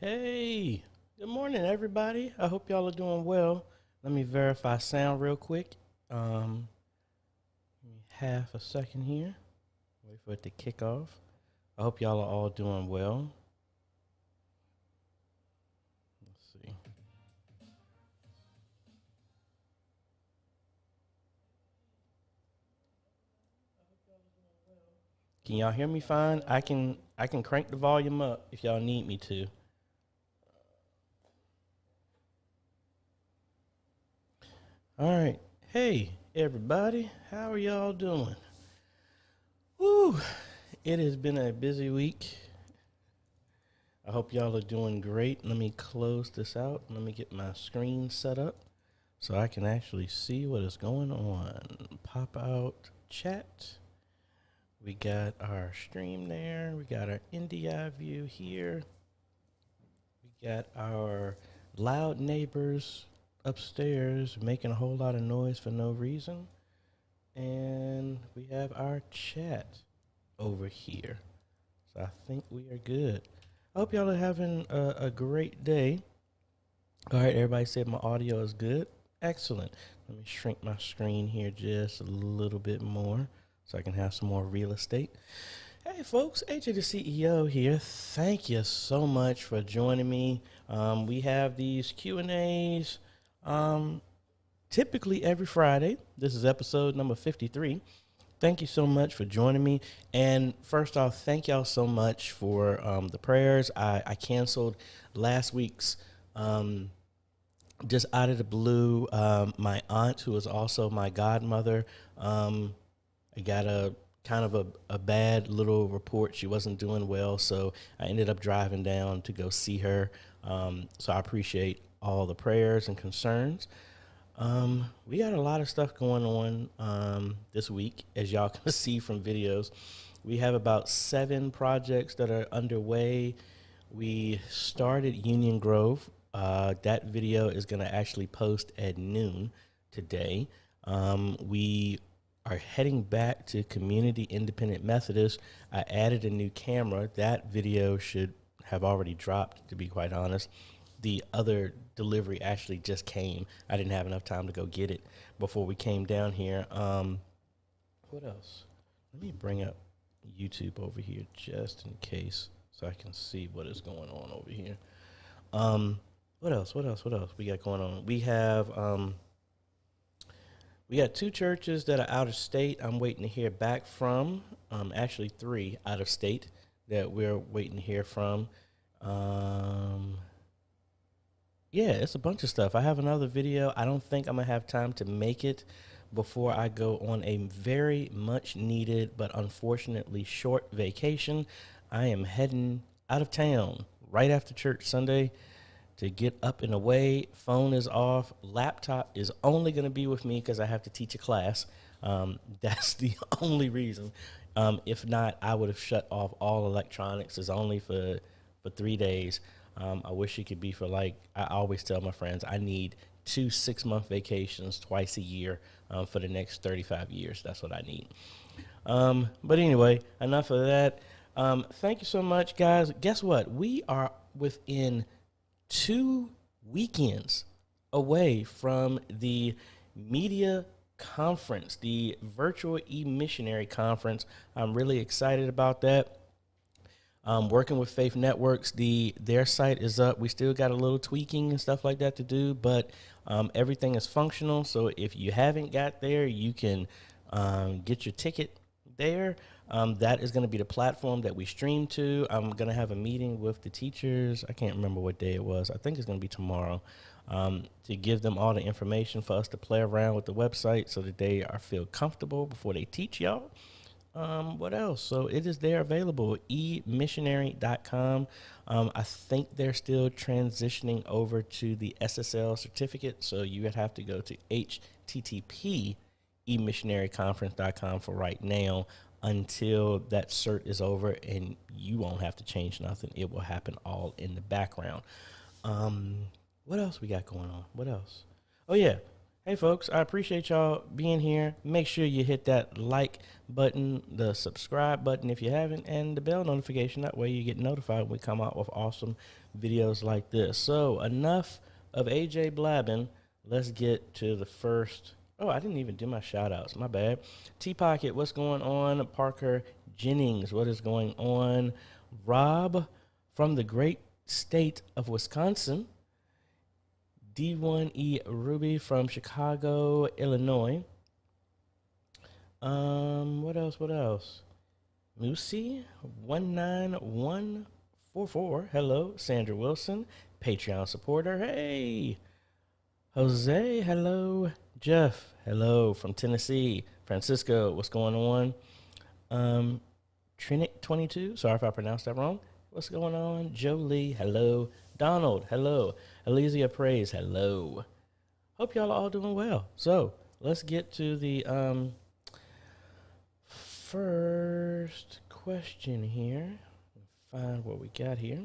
Hey, good morning, everybody. I hope y'all are doing well. Let me verify sound real quick. Give me half a second here. Wait for it to kick off. I hope y'all are all doing well. Let's see. Can y'all hear me fine? I can crank the volume up if y'all need me to. All right. Hey, everybody. How are y'all doing? Woo. It has been a busy week. I hope y'all are doing great. Let me close this out. Let me get my screen set up so I can actually see what is going on. Pop out chat. We got our stream there. We got our NDI view here. We got our loud neighbors upstairs making a whole lot of noise for no reason. And we have our chat over here. So I think we are good. I hope y'all are having a great day. All right, everybody said my audio is good. Excellent. Let me shrink my screen here just a little bit more so I can have some more real estate. Hey, folks, AJay the CEO here. Thank you so much for joining me. We have these Q&As typically every Friday. This is episode number 53. Thank you so much for joining me. And first off, thank y'all so much for the prayers. I canceled last week's just out of the blue. My aunt, who is also my godmother, I got a kind of a bad little report. She wasn't doing well, so I ended up driving down to go see her. So I appreciate all the prayers and concerns. We got a lot of stuff going on this week, as y'all can see from videos. We have about 7 projects that are underway. We started Union Grove. That video is going to actually post at noon today. We are heading back to Community Independent Methodist. I added a new camera. That video should have already dropped, to be quite honest. The other delivery actually just came. I didn't have enough time to go get it before we came down here. What else? Let me bring up YouTube over here just in case so I can see what is going on over here. What else we got going on? We got 2 churches that are out of state I'm waiting to hear back from. Actually 3 out of state that we're waiting to hear from. Yeah, it's a bunch of stuff. I have another video. I don't think I'm going to have time to make it before I go on a very much needed but unfortunately short vacation. I am heading out of town right after church Sunday to get up and away. Phone is off. Laptop is only going to be with me because I have to teach a class. That's the only reason. If not, I would have shut off all electronics. It's only for 3 days. I wish it could be for I always tell my friends, I need 2 6-month vacations twice a year for the next 35 years. That's what I need. But anyway, enough of that. Thank you so much, guys. Guess what? We are within 2 weekends away from the media conference, the virtual e-missionary conference. I'm really excited about that. Working with Faith Networks, their site is up. We still got a little tweaking and stuff like that to do, but everything is functional. So if you haven't got there, you can get your ticket there. That is going to be the platform that we stream to. I'm going to have a meeting with the teachers. I can't remember what day it was. I think it's going to be tomorrow, to give them all the information for us to play around with the website so that they feel comfortable before they teach y'all. What else? So it is there available, emissionary.com. I think they're still transitioning over to the SSL certificate, so you would have to go to http emissionaryconference.com for right now until that cert is over, and you won't have to change nothing. It will happen all in the background. What else we got going on? What else? Oh, yeah. Hey, folks, I appreciate y'all being here. Make sure you hit that like button, the subscribe button if you haven't, and the bell notification. That way you get notified when we come out with awesome videos like this. So enough of AJ blabbing. Let's get to the first. Oh, I didn't even do my shout outs. My bad. T Pocket, what's going on? Parker Jennings, what is going on? Rob from the great state of Wisconsin. D1E Ruby from Chicago, Illinois. What else? What else? Moosey 19144. Hello, Sandra Wilson, Patreon supporter. Hey, Jose. Hello, Jeff. Hello from Tennessee. Francisco, what's going on? Trinic 22. Sorry if I pronounced that wrong. What's going on? Jolie. Hello. Donald. Hello. Elysia Praise. Hello. Hope y'all are all doing well. So let's get to the first question here. Find what we got here.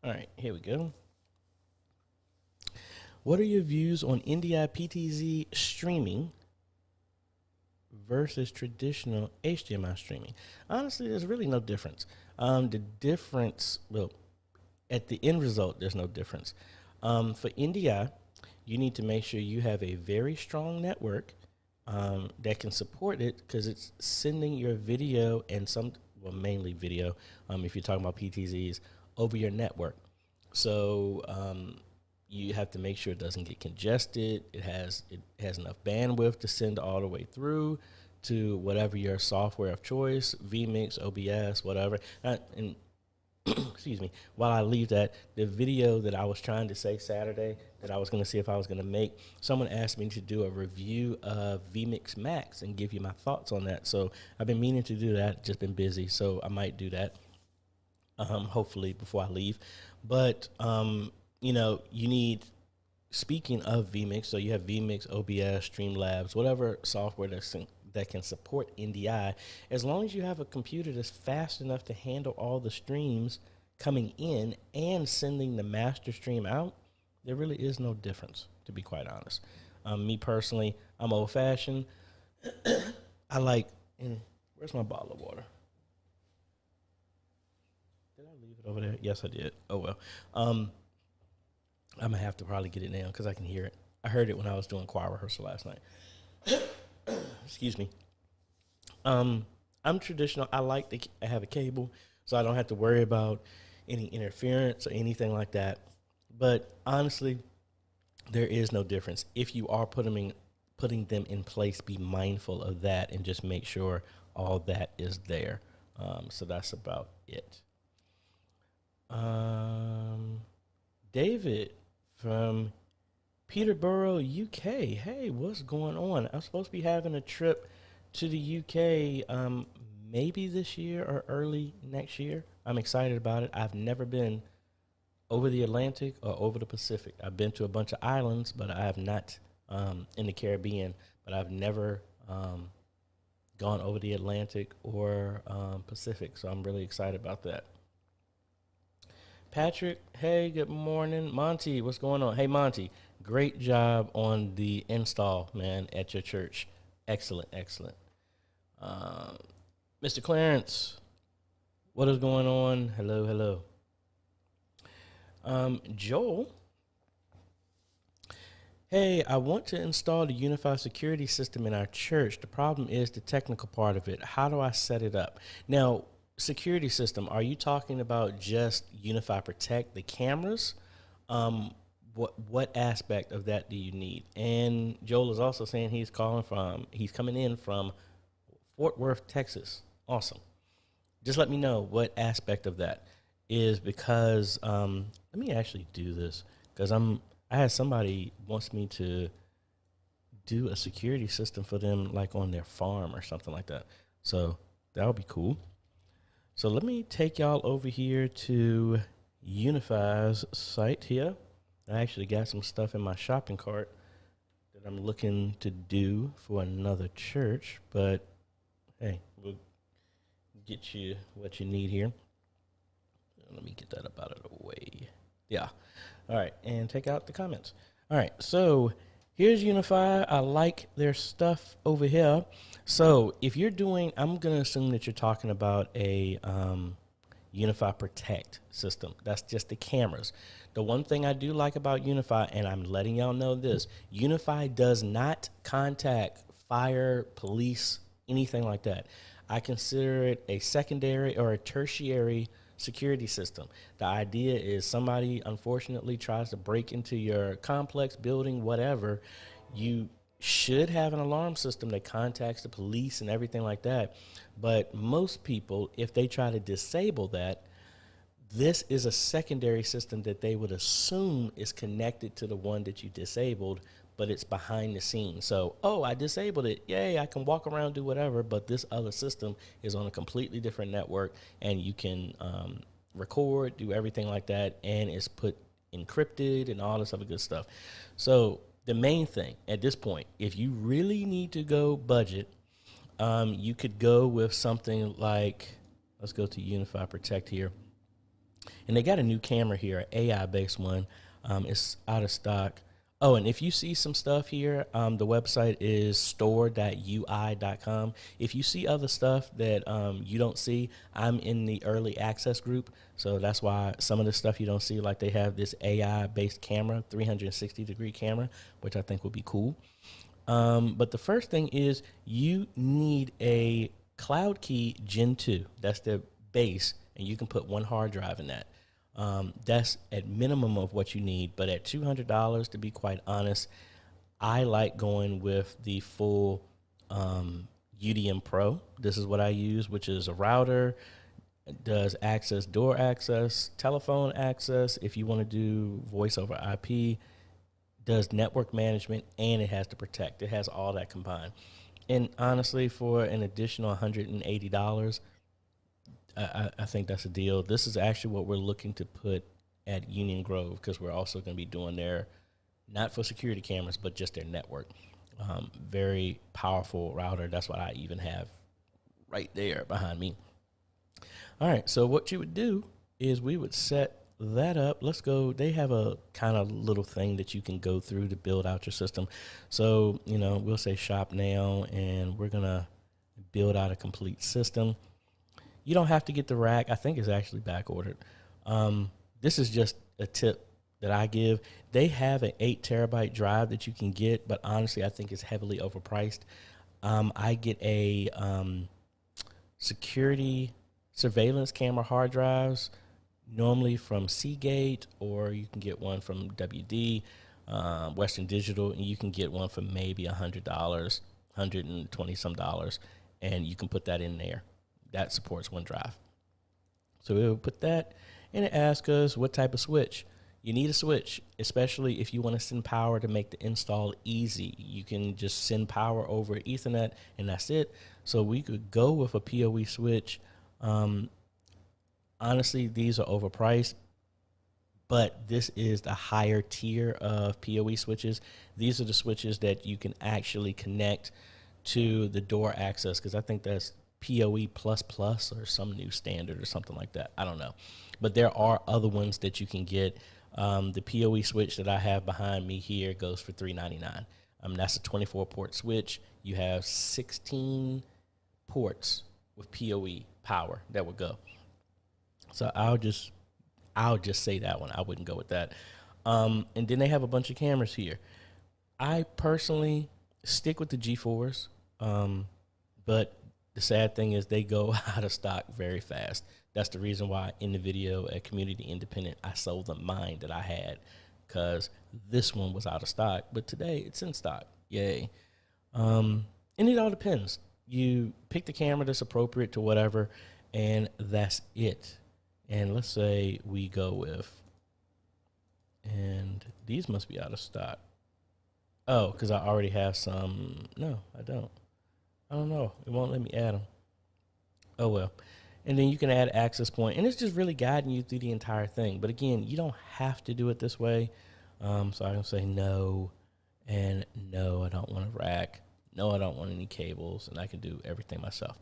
All right, here we go. What are your views on NDI PTZ streaming versus traditional HDMI streaming? Honestly, there's really no difference. The difference, well, at the end result, there's no difference. For NDI, you need to make sure you have a very strong network that can support it, because it's sending your video and mainly video, if you're talking about PTZs, over your network. So you have to make sure it doesn't get congested. It has enough bandwidth to send all the way through to whatever your software of choice, vMix, OBS, whatever. And excuse me, while I leave that, the video that I was trying to say Saturday that I was going to see if I was going to make, someone asked me to do a review of vMix Max and give you my thoughts on that. So I've been meaning to do that, just been busy. So I might do that, hopefully before I leave. But, you know, you need, speaking of vMix, so you have vMix, OBS, Streamlabs, whatever software that can support NDI, as long as you have a computer that's fast enough to handle all the streams coming in and sending the master stream out, there really is no difference, to be quite honest. Me personally, I'm old-fashioned. I like, where's my bottle of water? Did I leave it over there? Yes, I did. Oh, well. I'm going to have to probably get it now because I can hear it. I heard it when I was doing choir rehearsal last night. Excuse me. I'm traditional. I like to have a cable so I don't have to worry about any interference or anything like that. But honestly, there is no difference. If you are putting them in place, be mindful of that and just make sure all that is there. So that's about it. David from Peterborough, UK. Hey, what's going on? I'm supposed to be having a trip to the UK maybe this year or early next year. I'm excited about it. I've never been over the Atlantic or over the Pacific. I've been to a bunch of islands, but I have not in the Caribbean, but I've never gone over the Atlantic or Pacific, so I'm really excited about that. Patrick, hey, good morning. Monty, what's going on? Hey, Monty, great job on the install, man, at your church. Excellent, excellent. Mr. Clarence, what is going on? Hello, hello. Joel, hey, I want to install the unified security system in our church. The problem is the technical part of it. How do I set it up? Now, security system, are you talking about just Unify Protect, the cameras? What aspect of that do you need? And Joel is also saying he's coming in from Fort Worth, Texas. Awesome. Just let me know what aspect of that is, because let me actually do this, because I'm I had somebody wants me to do a security system for them, like on their farm or something like that. So that would be cool. So let me take y'all over here to Unify's site here. I actually got some stuff in my shopping cart that I'm looking to do for another church, but hey, we'll get you what you need here. Let me get that up out of the way. Yeah. All right, and take out the comments. All right, so here's Unify. I like their stuff over here. So if you're doing, I'm going to assume that you're talking about a Unify Protect system. That's just the cameras. The one thing I do like about Unify, and I'm letting y'all know this, Unify does not contact fire, police, anything like that. I consider it a secondary or a tertiary security system. The idea is somebody unfortunately tries to break into your complex, building, whatever, you should have an alarm system that contacts the police and everything like that. But most people, if they try to disable that, this is a secondary system that they would assume is connected to the one that you disabled, but it's behind the scenes. So, oh, I disabled it. Yay, I can walk around, do whatever, but this other system is on a completely different network, and you can record, do everything like that, and it's put encrypted and all this other good stuff. So the main thing at this point, if you really need to go budget, you could go with something like, let's go to Unify Protect here. And they got a new camera here, an AI-based one. It's out of stock. Oh, and if you see some stuff here, the website is store.ui.com. If you see other stuff that you don't see, I'm in the early access group. So that's why some of the stuff you don't see, like they have this AI-based camera, 360-degree camera, which I think would be cool. But the first thing is you need a Cloud Key Gen 2. That's the base, and you can put one hard drive in that. That's at minimum of what you need, but at $200, to be quite honest, I like going with the full UDM Pro. This is what I use, which is a router, does access, door access, telephone access, if you want to do voice over IP, does network management, and it has to protect. It has all that combined. And honestly, for an additional $180, I think that's a deal. This is actually what we're looking to put at Union Grove, because we're also going to be doing their, not for security cameras, but just their network. Very powerful router. That's what I even have right there behind me. All right, so what you would do is we would set that up. Let's go. They have a kind of little thing that you can go through to build out your system. So, you know, we'll say shop now, and we're going to build out a complete system. You don't have to get the rack. I think it's actually back ordered. This is just a tip that I give. They have an 8 terabyte drive that you can get, but honestly, I think it's heavily overpriced. I get a security surveillance camera hard drives, normally from Seagate, or you can get one from WD, Western Digital, and you can get one for maybe $100, $120 some dollars, and you can put that in there. That supports OneDrive. So we'll put that, and it asks us what type of switch. You need a switch, especially if you want to send power to make the install easy. You can just send power over Ethernet, and that's it. So we could go with a PoE switch. Honestly, these are overpriced, but this is the higher tier of PoE switches. These are the switches that you can actually connect to the door access, because I think that's PoE++ or some new standard or something like that. I don't know. But there are other ones that you can get. The PoE switch that I have behind me here goes for $399. That's a 24-port switch. You have 16 ports with PoE power that would go. So I'll just say that one. I wouldn't go with that. And then they have a bunch of cameras here. I personally stick with the G4s, but the sad thing is they go out of stock very fast. That's the reason why in the video at Community Independent, I sold them mine that I had, because this one was out of stock. But today it's in stock. Yay. And it all depends. You pick the camera that's appropriate to whatever, and that's it. And let's say we go with And these must be out of stock. Oh, because I already have some. No, I don't. I don't know. It won't let me add them. Oh, well. And then you can add access point. And it's just really guiding you through the entire thing. But again, you don't have to do it this way. So I can say no. And no, I don't want a rack. No, I don't want any cables. And I can do everything myself.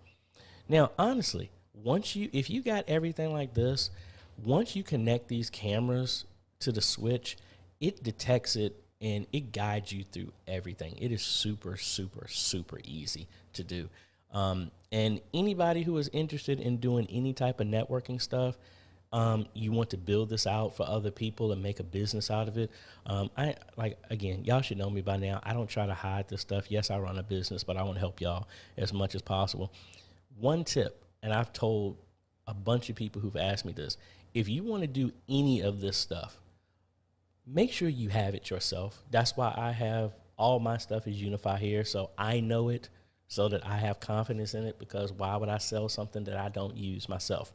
Now, honestly, if you got everything like this, once you connect these cameras to the switch, it detects it and it guides you through everything. It is super, super, super easy to do. And anybody who is interested in doing any type of networking stuff, you want to build this out for other people and make a business out of it. Again, y'all should know me by now. I don't try to hide this stuff. Yes, I run a business, but I want to help y'all as much as possible. One tip, and I've told a bunch of people who've asked me this, if you want to do any of this stuff, make sure you have it yourself. That's why I have all my stuff is Unify here, so I know it, so that I have confidence in it, because why would I sell something that I don't use myself?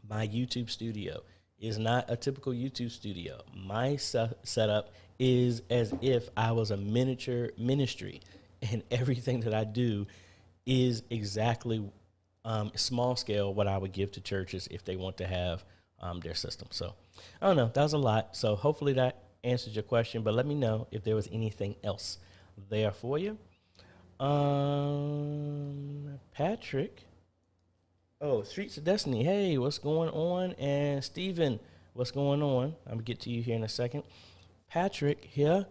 My YouTube studio is not a typical YouTube studio. My setup is as if I was a miniature ministry, and everything that I do is exactly small scale what I would give to churches if they want to have their system. So I don't know. That was a lot. So hopefully that answers your question, but let me know if there was anything else there for you. Patrick. Oh, Streets of Destiny. Hey, what's going on? And Steven, what's going on? I'm going to get to you here in a second. Patrick here.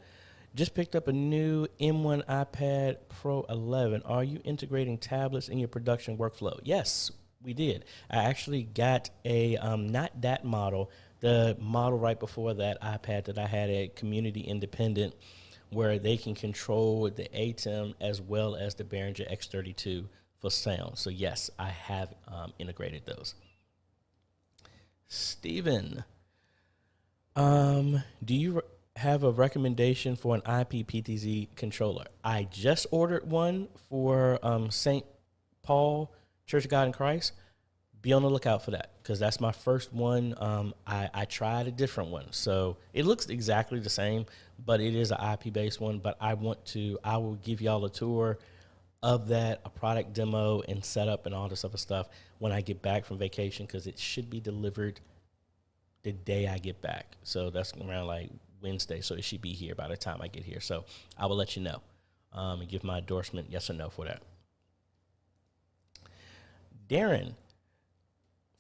Just picked up a new M1 iPad Pro 11. Are you integrating tablets in your production workflow? Yes, we did. I actually got a, not that model, the model right before that iPad that I had at Community Independent, where they can control the ATEM as well as the Behringer X32 for sound. So yes, I have integrated those. Steven, do you have a recommendation for an IP-PTZ controller? I just ordered one for St. Paul Church of God in Christ. Be on the lookout for that, because that's my first one. I tried a different one, so it looks exactly the same, but it is an IP-based one. But I will give y'all a tour of that, a product demo and setup and all this other stuff when I get back from vacation, because it should be delivered the day I get back. So that's around like Wednesday, so it should be here by the time I get here. So I will let you know and give my endorsement, yes or no, for that. Darren,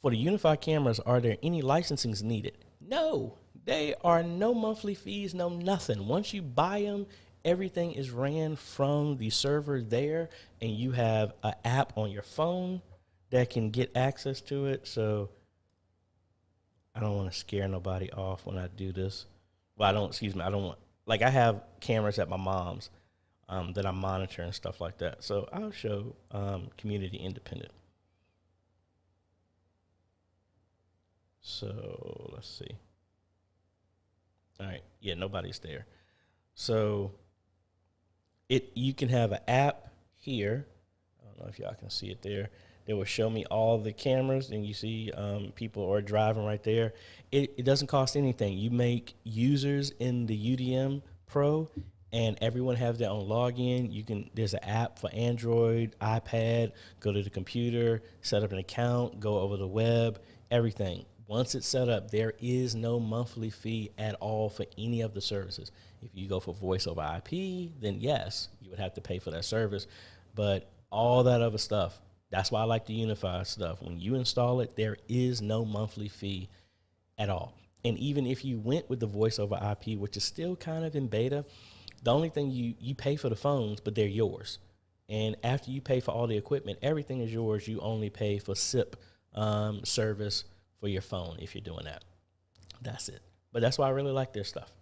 for the Unify cameras, are there any licensings needed? No, they are no monthly fees, no nothing. Once you buy them, everything is ran from the server there, and you have an app on your phone that can get access to it. So I don't want to scare nobody off when I do this. Well, I don't want, like, I have cameras at my mom's that I monitor and stuff like that. So I'll show Community Independent. So let's see. All right. Yeah, nobody's there. So you can have an app here. I don't know if y'all can see it there. That will show me all the cameras, and you see people are driving right there. It doesn't cost anything. You make users in the UDM Pro, and everyone has their own login. There's an app for Android, iPad. Go to the computer, set up an account, go over the web, everything. Once it's set up, there is no monthly fee at all for any of the services. If you go for voice over IP, then yes, you would have to pay for that service. But all that other stuff, that's why I like the Unify stuff. When you install it, there is no monthly fee at all. And even if you went with the voice over IP, which is still kind of in beta, the only thing you pay for the phones, but they're yours. And after you pay for all the equipment, everything is yours. You only pay for SIP service for your phone if you're doing that. That's it. But that's why I really like their stuff.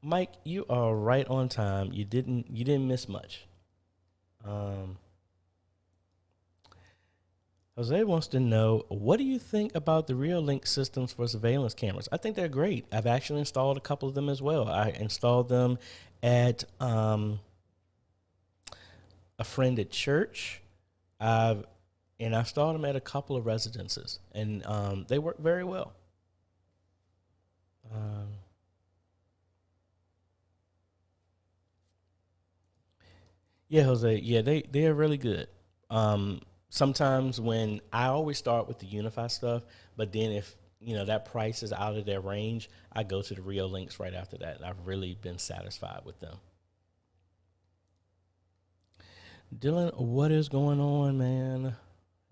Mike, you are right on time. You didn't miss much. Jose wants to know, what do you think about the Real-Link systems for surveillance cameras? I think they're great. I've actually installed a couple of them as well. I installed them at a friend at church. I've And I installed them at a couple of residences, and they work very well. Yeah, Jose. Yeah, they are really good. Sometimes when I always start with the Unify stuff, but then if that price is out of their range, I go to the Rio Links right after that, and I've really been satisfied with them. Dylan, what is going on, man?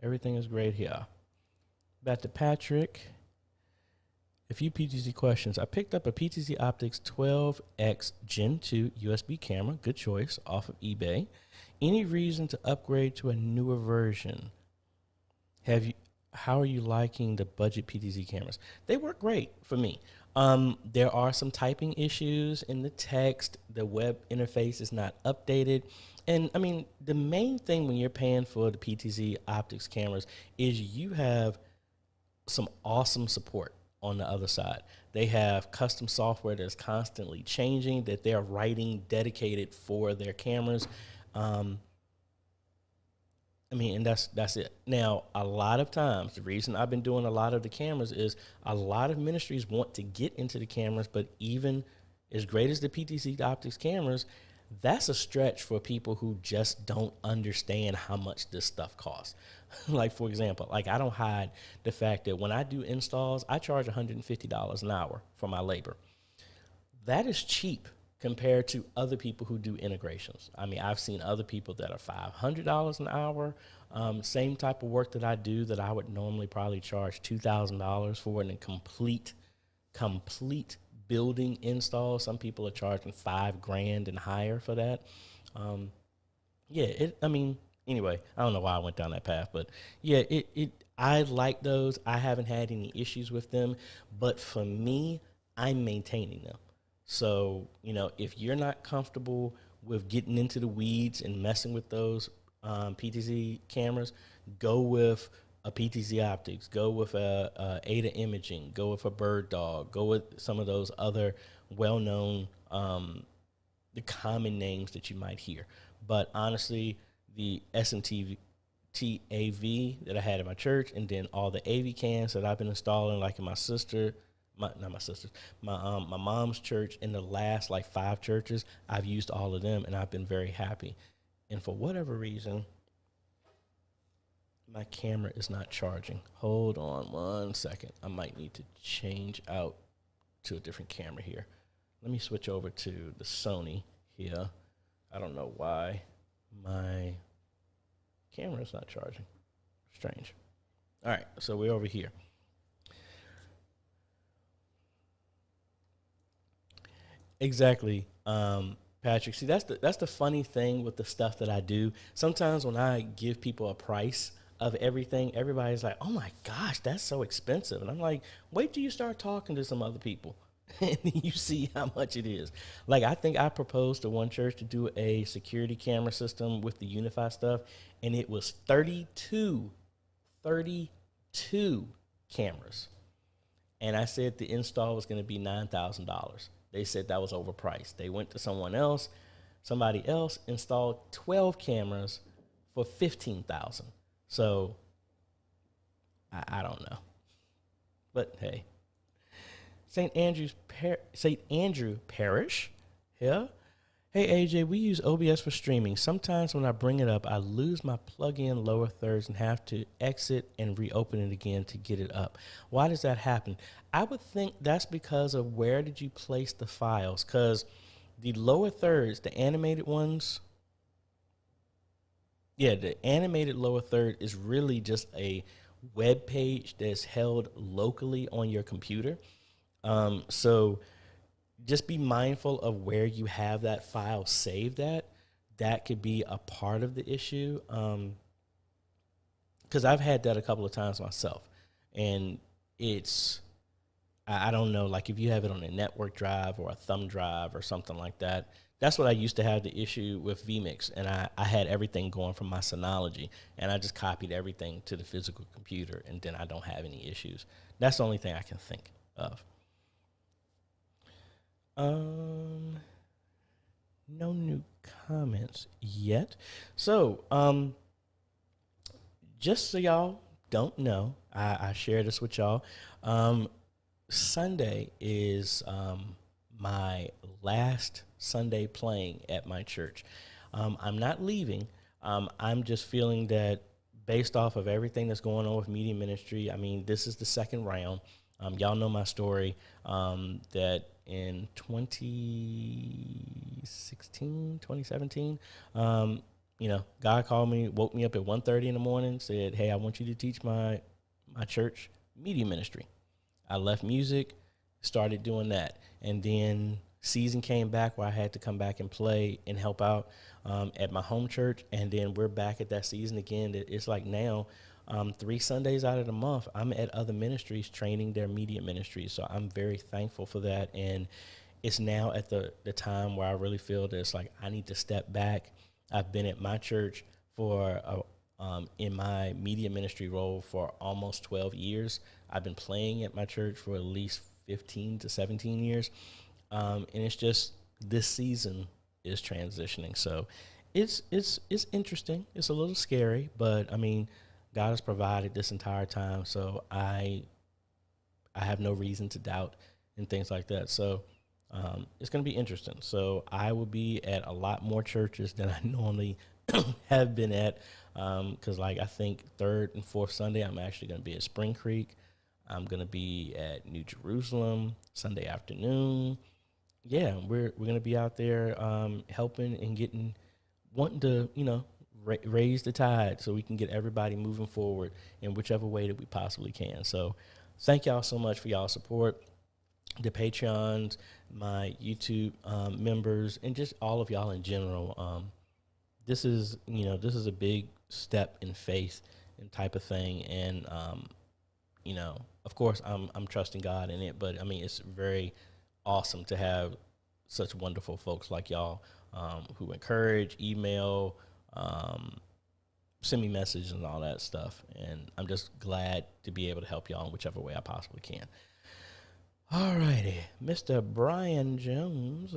Everything is great here. Back to Patrick. A few PTZ questions. I picked up a PTZ Optics 12X Gen 2 USB camera, good choice, off of eBay. Any reason to upgrade to a newer version? How are you liking the budget PTZ cameras? They work great for me. There are some typing issues in the text. The web interface is not updated. And I mean, the main thing when you're paying for the PTZ Optics cameras is you have some awesome support on the other side. They have custom software that's constantly changing, that they're writing dedicated for their cameras. And that's it. Now, a lot of times, the reason I've been doing a lot of the cameras is a lot of ministries want to get into the cameras, but even as great as the PTC Optics cameras, that's a stretch for people who just don't understand how much this stuff costs. Like, for example, I don't hide the fact that when I do installs, I charge $150 an hour for my labor. That is cheap compared to other people who do integrations. I mean, I've seen other people that are $500 an hour, same type of work that I do that I would normally probably charge $2,000 for in a complete building install. Some people are charging $5,000 and higher for that. Anyway, I don't know why I went down that path, but yeah, I like those. I haven't had any issues with them, but for me, I'm maintaining them. So, if you're not comfortable with getting into the weeds and messing with those PTZ cameras, go with a PTZ Optics, go with a ATA Imaging, go with a Bird Dog, go with some of those other well-known, the common names that you might hear. But honestly, the SMT AV that I had in my church, and then all the AV cans that I've been installing, like in my mom's church, in the last 5 churches, I've used all of them, and I've been very happy. And for whatever reason, my camera is not charging. Hold on 1 second. I might need to change out to a different camera here. Let me switch over to the Sony here. I don't know why my camera is not charging. Strange. All right, so we're over here. Exactly, Patrick. See, that's the funny thing with the stuff that I do. Sometimes when I give people a price of everything, everybody's like, "Oh my gosh, that's so expensive," and I'm like, "Wait till you start talking to some other people, and you see how much it is." I think I proposed to one church to do a security camera system with the Unify stuff, and it was 32 cameras, and I said the install was going to be $9,000. They said that was overpriced. They went to someone else. Somebody else installed 12 cameras for $15,000. So I don't know, but hey, St. Andrew Parish, yeah. Hey AJ, we use OBS for streaming. Sometimes when I bring it up, I lose my plug-in lower thirds and have to exit and reopen it again to get it up. Why does that happen? I would think that's because of where did you place the files, because the lower thirds, the animated ones, yeah, the animated lower third is really just a web page that's held locally on your computer. So just be mindful of where you have that file saved at. That could be a part of the issue. Because I've had that a couple of times myself. And I don't know, if you have it on a network drive or a thumb drive or something like that. That's what I used to have the issue with vMix, and I had everything going from my Synology, and I just copied everything to the physical computer, and then I don't have any issues. That's the only thing I can think of. No new comments yet. So, just so y'all don't know, I share this with y'all. Sunday is my last Sunday playing at my church. I'm not leaving. I'm just feeling that based off of everything that's going on with media ministry, I mean, this is the second round. Y'all know my story, that in 2017, God called me, woke me up at 1:30 in the morning, said, "Hey, I want you to teach my church media ministry." I left music, started doing that. And then season came back where I had to come back and play and help out at my home church. And then we're back at that season again. It's like now, 3 Sundays out of the month, I'm at other ministries training their media ministries. So I'm very thankful for that. And it's now at the time where I really feel that it's like I need to step back. I've been at my church for in my media ministry role for almost 12 years. I've been playing at my church for at least 15 to 17 years. And it's just this season is transitioning. So it's interesting. It's a little scary, but I mean, God has provided this entire time. So I have no reason to doubt and things like that. So it's going to be interesting. So I will be at a lot more churches than I normally have been at. Because I think 3rd and 4th Sunday, I'm actually going to be at Spring Creek. I'm going to be at New Jerusalem Sunday afternoon. Yeah, we're going to be out there helping and wanting to, raise the tide so we can get everybody moving forward in whichever way that we possibly can. So thank y'all so much for y'all support, the Patreons, my YouTube members, and just all of y'all in general. This is a big step in faith and type of thing. And, of course I'm trusting God in it, but I mean, it's very awesome to have such wonderful folks like y'all, who encourage, email, send me messages and all that stuff. And I'm just glad to be able to help y'all in whichever way I possibly can. All righty. Mr. Brian Jones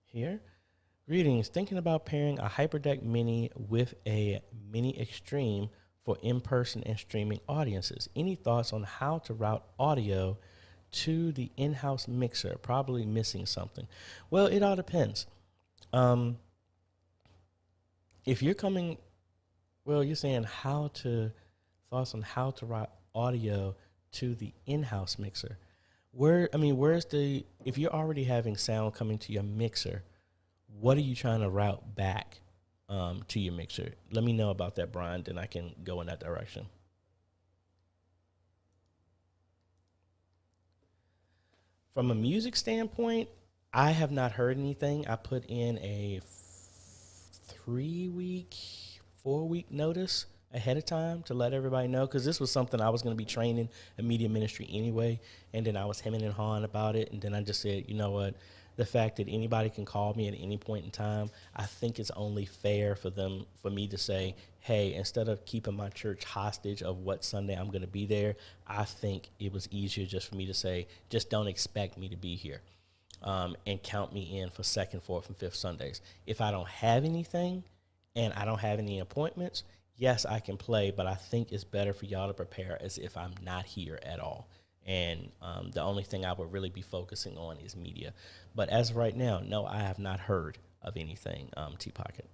here. Greetings. Thinking about pairing a HyperDeck Mini with a Mini Extreme for in-person and streaming audiences. Any thoughts on how to route audio to the in-house mixer? Probably missing something. Well, it all depends. If you're you're saying thoughts on how to route audio to the in-house mixer. If you're already having sound coming to your mixer, what are you trying to route back to your mixer? Let me know about that, Brian, then I can go in that direction. From a music standpoint, I have not heard anything. I put in a 4-week notice ahead of time to let everybody know, because this was something I was going to be training a media ministry anyway, and then I was hemming and hawing about it, and then I just said, you know what? The fact that anybody can call me at any point in time, I think it's only fair for me to say, hey, instead of keeping my church hostage of what Sunday I'm going to be there, I think it was easier just for me to say, just don't expect me to be here, and count me in for 2nd, 4th, and 5th Sundays. If I don't have anything and I don't have any appointments, yes, I can play, but I think it's better for y'all to prepare as if I'm not here at all. And the only thing I would really be focusing on is media. But as of right now, no, I have not heard of anything, T-Pocket.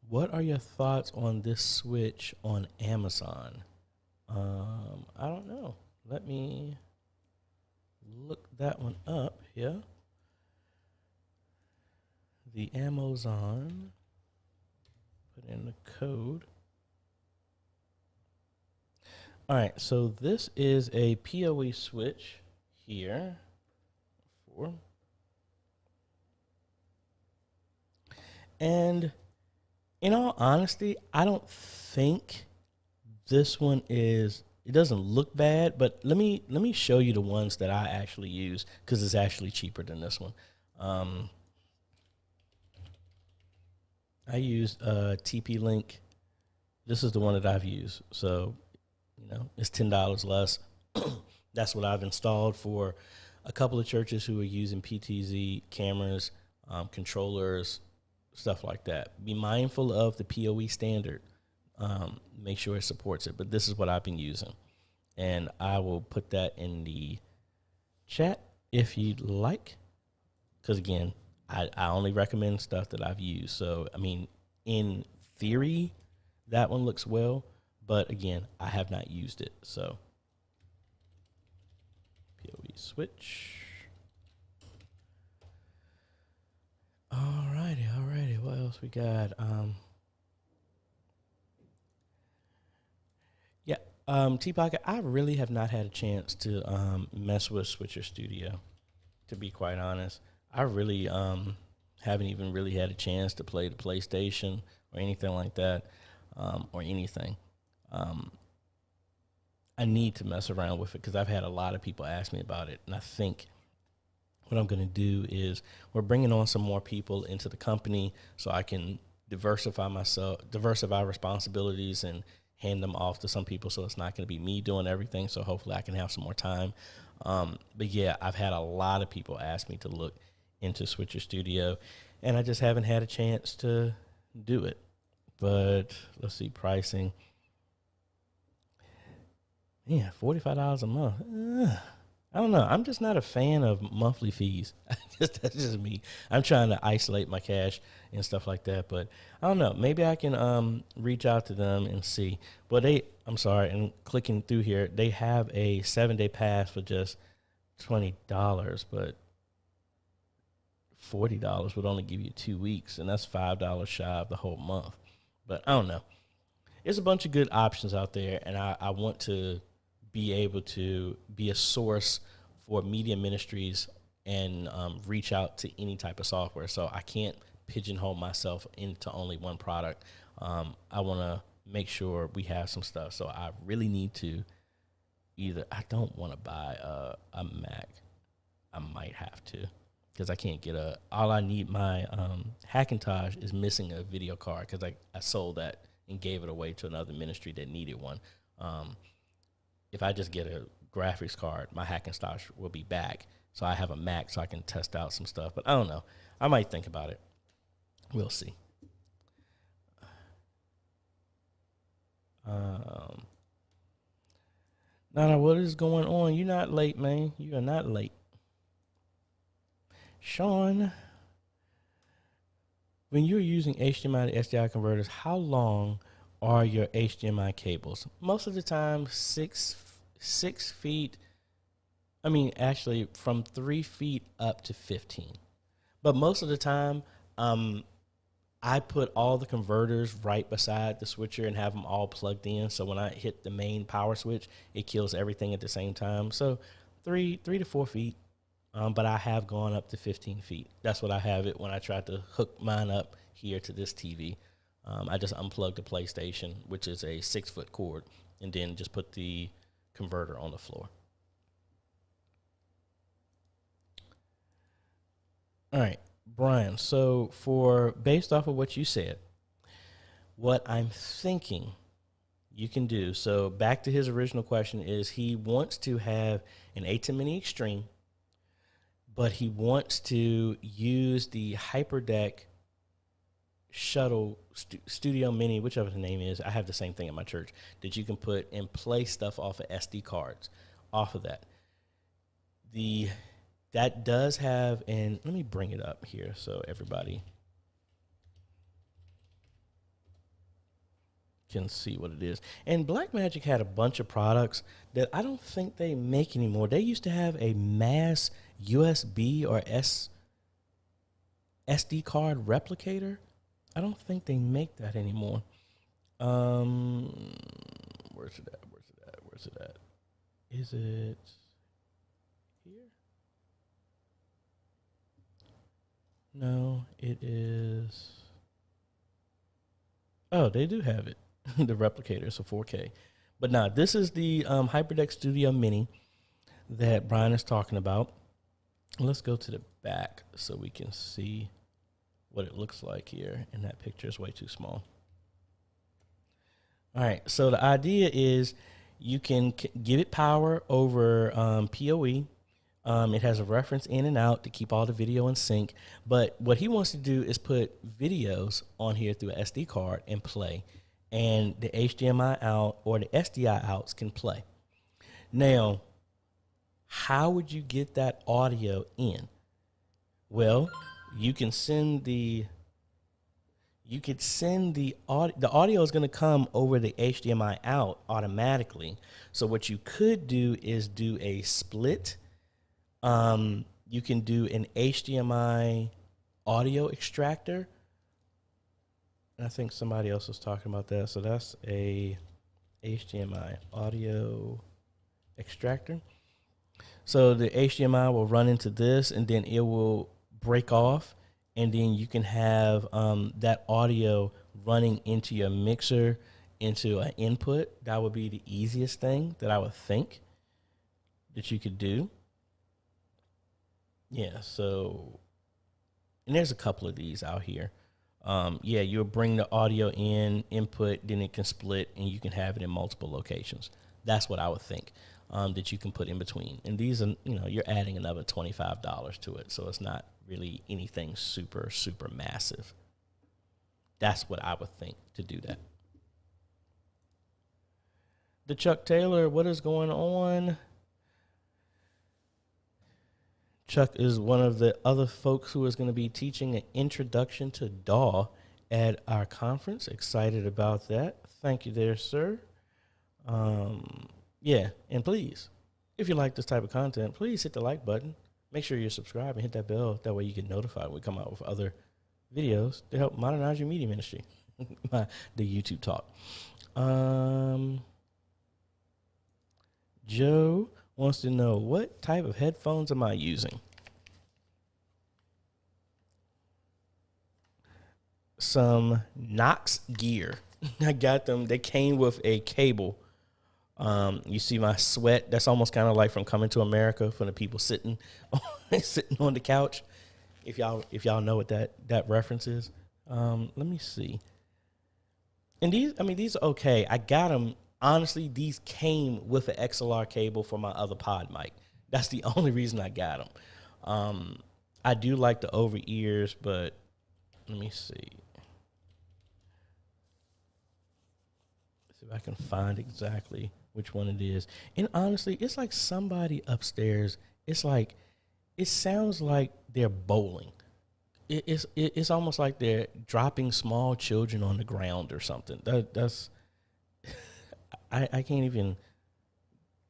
What are your thoughts on this switch on Amazon? I don't know. Let me look that one up here. The Amazon, put in the code. All right, so this is a PoE switch here. And in all honesty, I don't think this one it doesn't look bad, but let me show you the ones that I actually use, because it's actually cheaper than this one. I used TP-Link. This is the one that I've used. So, it's $10 less. That's what I've installed for a couple of churches who are using PTZ cameras. controllers, stuff like that. Be mindful of the PoE standard. Make sure it supports it. But this is what I've been using. And I will put that in the chat if you'd like. Because, again, I only recommend stuff that I've used. So, I mean, in theory, that one looks well. But, again, I have not used it. So, PoE switch. Alrighty. What else we got? T-Pocket, I really have not had a chance to mess with Switcher Studio, to be quite honest. I really haven't even really had a chance to play the PlayStation or anything like that, or anything. I need to mess around with it because I've had a lot of people ask me about it, and I think what I'm going to do is we're bringing on some more people into the company so I can diversify responsibilities and hand them off to some people, so it's not going to be me doing everything. So hopefully I can have some more time. But yeah, I've had a lot of people ask me to look into Switcher Studio, and I just haven't had a chance to do it. But let's see, pricing. Yeah, $45 a month. I don't know. I'm just not a fan of monthly fees. That's just me. I'm trying to isolate my cash and stuff like that. But I don't know. Maybe I can reach out to them and see. But and clicking through here, they have a 7-day pass for just $20, but $40 would only give you 2 weeks, and that's $5 shy of the whole month. But I don't know. There's a bunch of good options out there, and I want to be able to be a source for media ministries and reach out to any type of software. So I can't pigeonhole myself into only one product. I want to make sure we have some stuff. So I really need to I don't want to buy a Mac. I might have to because I can't get all I need, my Hackintosh is missing a video card because I sold that and gave it away to another ministry that needed one. If I just get a graphics card, my Hackintosh will be back. So I have a Mac so I can test out some stuff. But I don't know. I might think about it. We'll see. Nana, what is going on? You're not late, man. You are not late. Sean, when you're using HDMI to SDI converters, how long are your HDMI cables? Most of the time, 6 feet. I mean, actually, from 3 feet up to 15. But most of the time, I put all the converters right beside the switcher and have them all plugged in. So when I hit the main power switch, it kills everything at the same time. So 3 to 4 feet. But I have gone up to 15 feet. That's what I have it when I tried to hook mine up here to this TV. I just unplugged the PlayStation, which is a 6-foot cord, and then just put the converter on the floor. All right, Brian. So based off of what you said, what I'm thinking you can do, so back to his original question, is he wants to have an ATEM Mini Extreme, but he wants to use the HyperDeck Shuttle Studio Mini, whichever the name is. I have the same thing at my church, that you can put and play stuff off of SD cards off of that. That does have, and let me bring it up here so everybody can see what it is. And Blackmagic had a bunch of products that I don't think they make anymore. They used to have a mass USB or SD card replicator. I don't think they make that anymore. Where's it at? Is it here? No, it is. Oh, they do have it. The replicator, so 4K. But nah, this is the HyperDeck Studio Mini that Brian is talking about. Let's go to the back so we can see what it looks like here. And that picture is way too small. All right, so the idea is you can give it power over PoE. It has a reference in and out to keep all the video in sync. But what he wants to do is put videos on here through an SD card and play. And the HDMI out or the SDI outs can play. Now, how would you get that audio in? Well, you can send the audio. The audio is going to come over the HDMI out automatically. So what you could do is do a split. You can do an HDMI audio extractor. I think somebody else was talking about that. So that's a HDMI audio extractor. So the HDMI will run into this, and then it will break off, and then you can have that audio running into your mixer, into an input. That would be the easiest thing that I would think that you could do. Yeah, so, and there's a couple of these out here. Yeah, you'll bring the audio in, input, then it can split, and you can have it in multiple locations. That's what I would think that you can put in between. And these are, you're adding another $25 to it, so it's not really anything super, super massive. That's what I would think to do that. The Chuck Taylor, what is going on? Chuck is one of the other folks who is going to be teaching an introduction to DAW at our conference. Excited about that. Thank you there, sir. Yeah, and please, if you like this type of content, please hit the like button. Make sure you're subscribed and hit that bell. That way you get notified when we come out with other videos to help modernize your media ministry. The YouTube talk. Joe wants to know, what type of headphones am I using? Some Knox Gear. I got them. They came with a cable. You see my sweat. That's almost kind of like from Coming to America, from the people sitting on the couch. If y'all know what that reference is. Let me see. And these are okay. I got them. Honestly, these came with an XLR cable for my other pod mic. That's the only reason I got them. I do like the over ears, but let me see. See if I can find exactly which one it is. And honestly, it's like somebody upstairs. It's like, it sounds like they're bowling. It's almost like they're dropping small children on the ground or something. That's I can't even.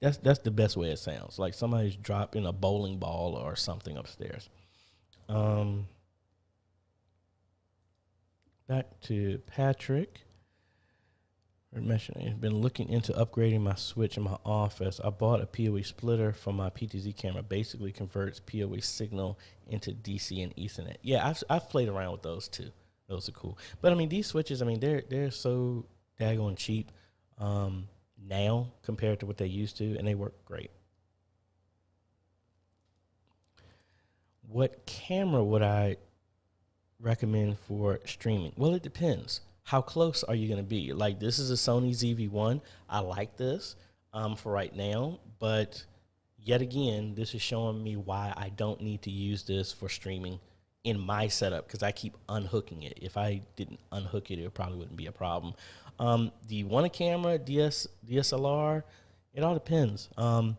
That's the best way it sounds. Like somebody's dropping a bowling ball or something upstairs. Back to Patrick. I've been looking into upgrading my switch in my office. I bought a PoE splitter for my PTZ camera. Basically converts PoE signal into DC and Ethernet. Yeah, I've played around with those too. Those are cool. But these switches, they're so daggone cheap now compared to what they used to, and they work great. What camera would I recommend for streaming? Well, it depends. How close are you going to be? Like, this is a Sony ZV-1. I like this for right now, but yet again, this is showing me why I don't need to use this for streaming in my setup, because I keep unhooking it. If I didn't unhook it, it probably wouldn't be a problem. Do you want a camera, DSLR? It all depends. I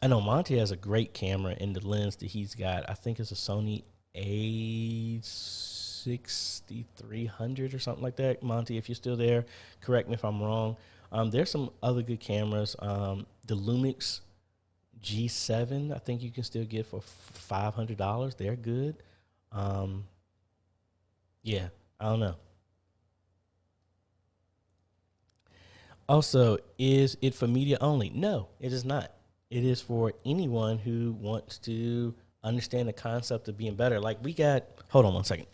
know Monty has a great camera, and the lens that he's got, I think it's a Sony A6300 or something like that. Monty, if you're still there, correct me if I'm wrong. There's some other good cameras. The Lumix G7, I think you can still get for $500. They're good. Yeah, I don't know. Also, is it for media only? No, it is not. It is for anyone who wants to understand the concept of being better. Like hold on one second.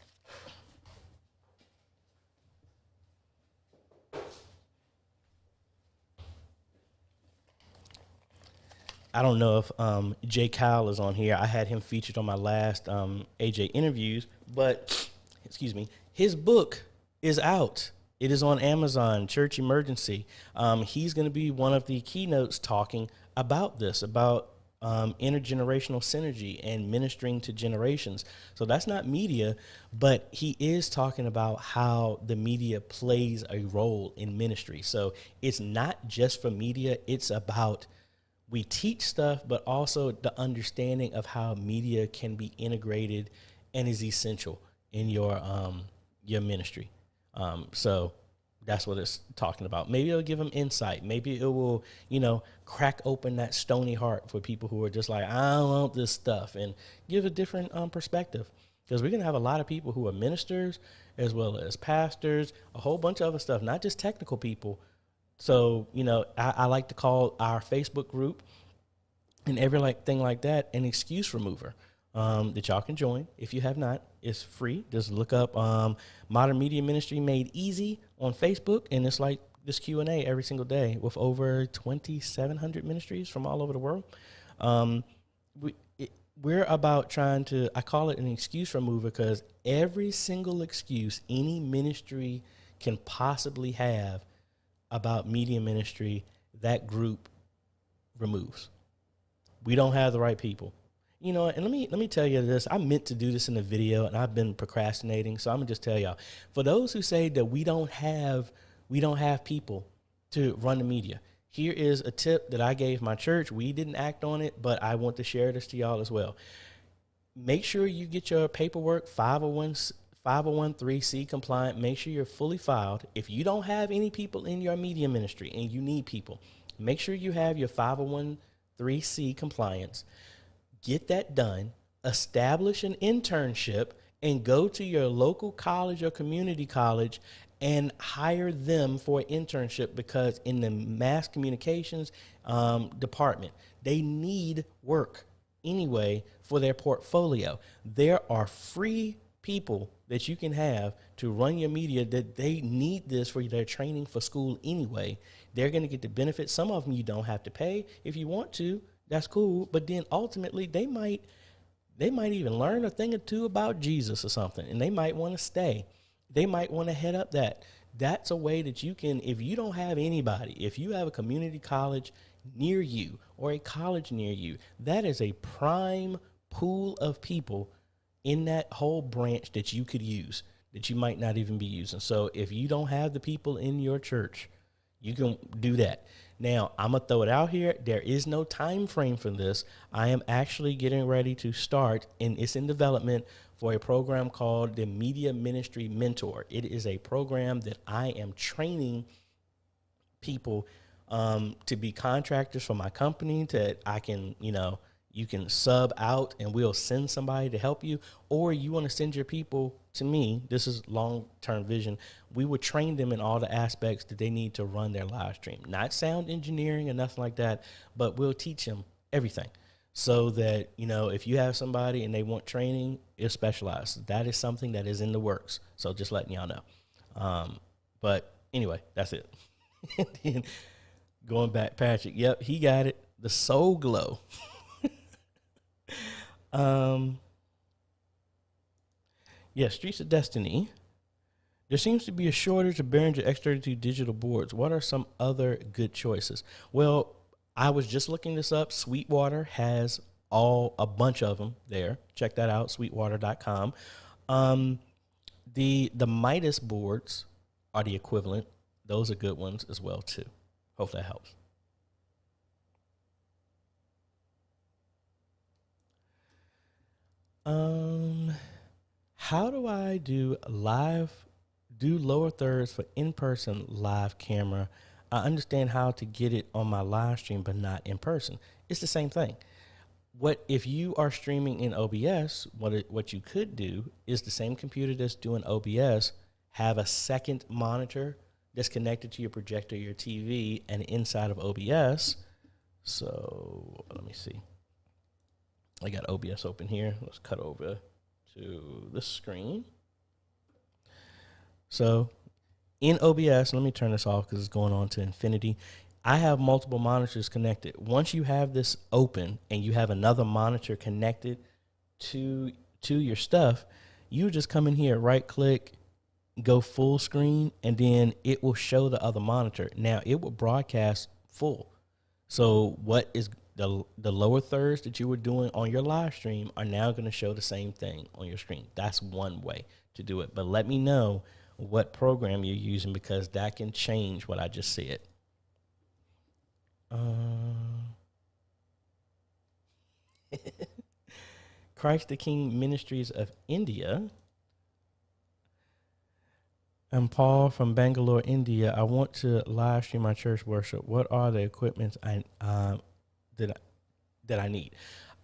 I don't know if Jay Kyle is on here. I had him featured on my last AJ interviews, but excuse me, his book is out. It is on Amazon, Church Emergency. He's going to be one of the keynotes talking about this, about intergenerational synergy and ministering to generations. So that's not media, but he is talking about how the media plays a role in ministry. So it's not just for media. It's about, we teach stuff, but also the understanding of how media can be integrated and is essential in your ministry. So that's what it's talking about. Maybe it'll give them insight. Maybe it will, crack open that stony heart for people who are just like, I don't want this stuff, and give a different perspective. Because we're going to have a lot of people who are ministers as well as pastors, a whole bunch of other stuff, not just technical people. So, I like to call our Facebook group and everything like that an excuse remover. That y'all can join if you have not. It's free. Just look up Modern Media Ministry Made Easy on Facebook, and it's like this Q&A every single day with over 2,700 ministries from all over the world. We're about trying to, I call it an excuse remover, because every single excuse any ministry can possibly have about media ministry, that group removes. We don't have the right people. And let me tell you this. I meant to do this in the video, and I've been procrastinating. So I'm gonna just tell y'all, for those who say that we don't have people to run the media, here is a tip that I gave my church. We didn't act on it, but I want to share this to y'all as well. Make sure you get your paperwork 501(c) compliant. Make sure you're fully filed. If you don't have any people in your media ministry and you need people, make sure you have your 501(c) compliance. Get that done, establish an internship, and go to your local college or community college and hire them for an internship, because in the mass communications department, they need work anyway for their portfolio. There are free people that you can have to run your media that they need this for their training for school anyway. They're going to get the benefits. Some of them you don't have to pay. If you want to, that's cool. But then ultimately they might even learn a thing or two about Jesus or something, and they might want to stay. They might want to head up that. That's a way that you can, if you don't have anybody, if you have a community college near you or a college near you, that is a prime pool of people in that whole branch that you could use, that you might not even be using. So if you don't have the people in your church, you can do that. Now, I'm going to throw it out here. There is no time frame for this. I am actually getting ready to start, and it's in development, for a program called the Media Ministry Mentor. It is a program that I am training people to be contractors for my company, that I can, you can sub out and we'll send somebody to help you, or you want to send your people to me. This is long-term vision. We will train them in all the aspects that they need to run their live stream, not sound engineering or nothing like that, but we'll teach them everything so that, if you have somebody and they want training, it's specialized. That is something that is in the works. So just letting y'all know. But anyway, that's it. Going back, Patrick. Yep, he got it. The Soul Glow. Streets of Destiny. There seems to be a shortage of Behringer X32 digital boards. What are some other good choices? Well, I was just looking this up. Sweetwater has a bunch of them there. Check that out, sweetwater.com. The Midas boards are the equivalent. Those are good ones as well too. Hope that helps. How do I do lower thirds for in-person live camera? I understand how to get it on my live stream, but not in person. It's the same thing. What if you are streaming in OBS, what you could do is the same computer that's doing OBS, have a second monitor that's connected to your projector, your TV, and inside of OBS. So let me see. I got OBS open here. Let's cut over to this screen. So in OBS, let me turn this off because it's going on to infinity. I have multiple monitors connected. Once you have this open and you have another monitor connected to your stuff, you just come in here, right click, go full screen, and then it will show the other monitor. Now it will broadcast full. So what is the lower thirds that you were doing on your live stream are now going to show the same thing on your screen. That's one way to do it. But let me know what program you're using, because that can change what I just said. Christ the King Ministries of India. I'm Paul from Bangalore, India. I want to live stream my church worship. What are the equipments that I need?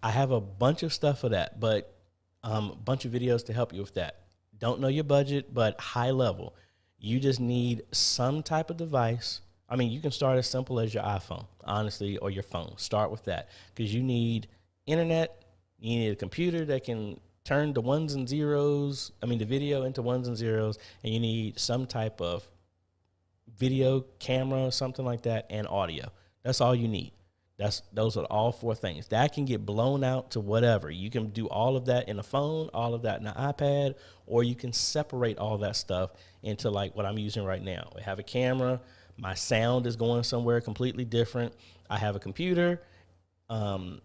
I have a bunch of stuff for that, but a bunch of videos to help you with that. Don't know your budget, but high level. You just need some type of device. I mean, you can start as simple as your iPhone, honestly, or your phone. Start with that, because you need internet. You need a computer that can turn the ones and zeros, the video into ones and zeros, and you need some type of video camera, something like that, and audio. That's all you need. Those are all four things. That can get blown out to whatever. You can do all of that in a phone, all of that in an iPad, or you can separate all that stuff into like what I'm using right now. I have a camera. My sound is going somewhere completely different. I have a computer, and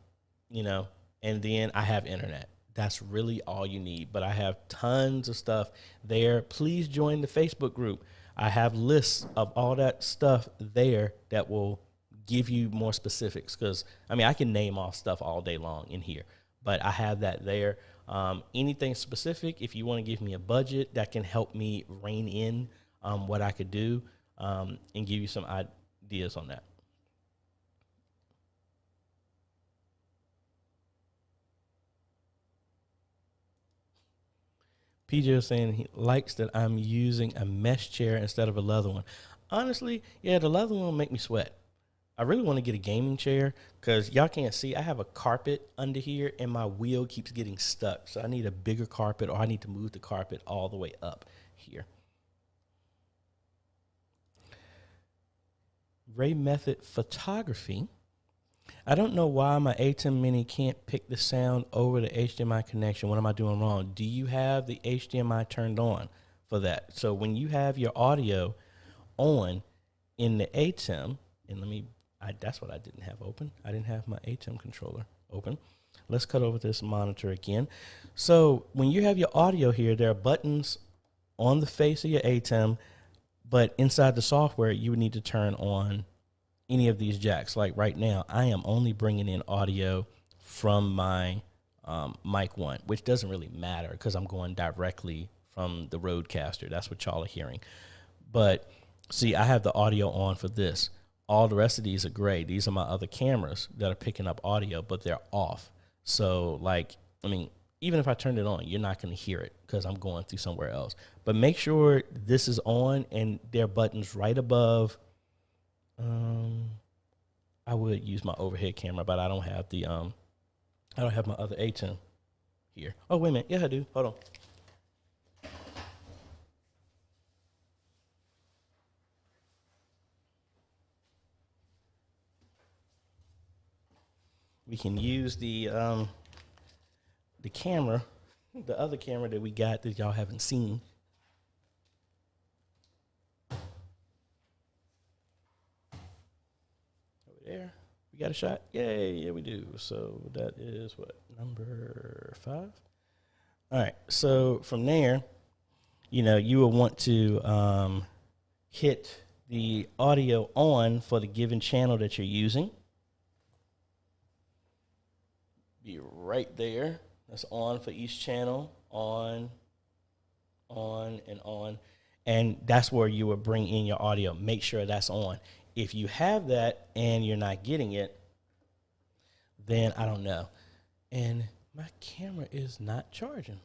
then I have internet. That's really all you need. But I have tons of stuff there. Please join the Facebook group. I have lists of all that stuff there that will give you more specifics, because, I can name off stuff all day long in here, but I have that there. Anything specific, if you want to give me a budget, that can help me rein in what I could do and give you some ideas on that. PJ is saying he likes that I'm using a mesh chair instead of a leather one. Honestly, yeah, the leather one will make me sweat. I really want to get a gaming chair, because y'all can't see. I have a carpet under here, and my wheel keeps getting stuck. So I need a bigger carpet, or I need to move the carpet all the way up here. Ray Method Photography. I don't know why my ATEM Mini can't pick the sound over the HDMI connection. What am I doing wrong? Do you have the HDMI turned on for that? So when you have your audio on in the ATEM, and that's what I didn't have open. I didn't have my ATEM controller open. Let's cut over this monitor again. So when you have your audio here, there are buttons on the face of your ATEM, but inside the software, you would need to turn on any of these jacks. Like right now, I am only bringing in audio from my mic one, which doesn't really matter because I'm going directly from the Rodecaster. That's what y'all are hearing. But see, I have the audio on for this. All the rest of these are gray. These are my other cameras that are picking up audio, but they're off. So even if I turned it on, you're not going to hear it because I'm going through somewhere else. But make sure this is on, and there are buttons right above. I would use my overhead camera, but I don't have the I don't have my other ATEM here. Oh, wait a minute. Yeah, I do. Hold on. We can use the camera, the other camera that we got that y'all haven't seen. There, we got a shot. Yay, yeah, we do. So that is what, number 5? All right, so from there, you will want to hit the audio on for the given channel that you're using. Be right there. That's on for each channel, on, and on. And that's where you would bring in your audio. Make sure that's on. If you have that and you're not getting it, then I don't know. And my camera is not charging.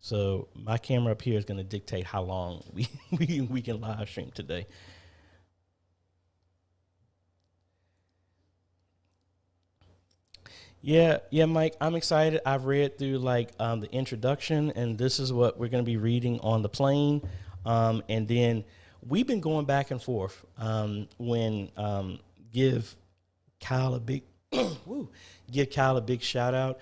So my camera up here is going to dictate how long we can live stream today. Yeah, Mike, I'm excited. I've read through the introduction, and this is what we're going to be reading on the plane. And then we've been going back and forth when give Kyle a big shout out.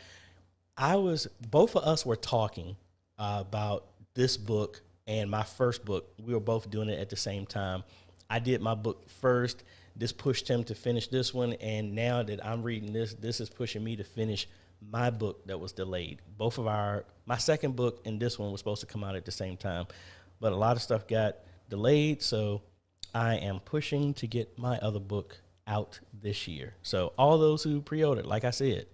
Both of us were talking about this book and my first book. We were both doing it at the same time. I did my book first, this pushed him to finish this one. And now that I'm reading this, this is pushing me to finish my book that was delayed. Both of my second book and this one was supposed to come out at the same time, but a lot of stuff got delayed. So I am pushing to get my other book out this year. So all those who pre-ordered, like I said,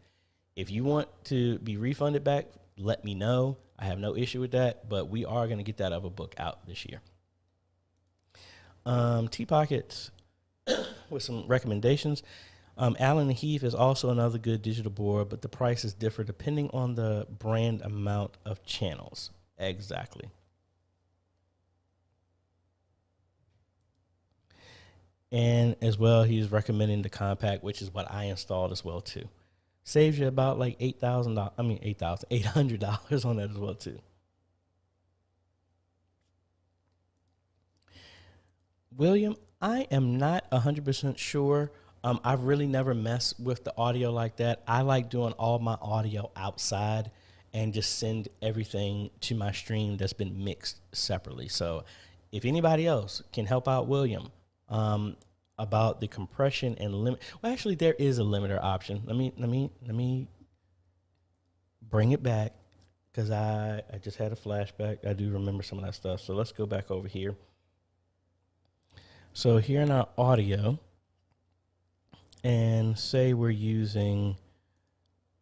if you want to be refunded back, let me know. I have no issue with that, but we are going to get that other book out this year. Tea Pockets with some recommendations. Allen & Heath is also another good digital board, but the prices differ depending on the brand amount of channels. Exactly. And as well, he's recommending the compact, which is what I installed as well too. Saves you about like $800 on that as well too. William, I am not 100% sure. I've really never messed with the audio like that. I like doing all my audio outside and just send everything to my stream that's been mixed separately. So if anybody else can help out William about the compression and limit, well, actually there is a limiter option. Let me bring it back because I just had a flashback. I do remember some of that stuff. So let's go back over here. So here in our audio, and say we're using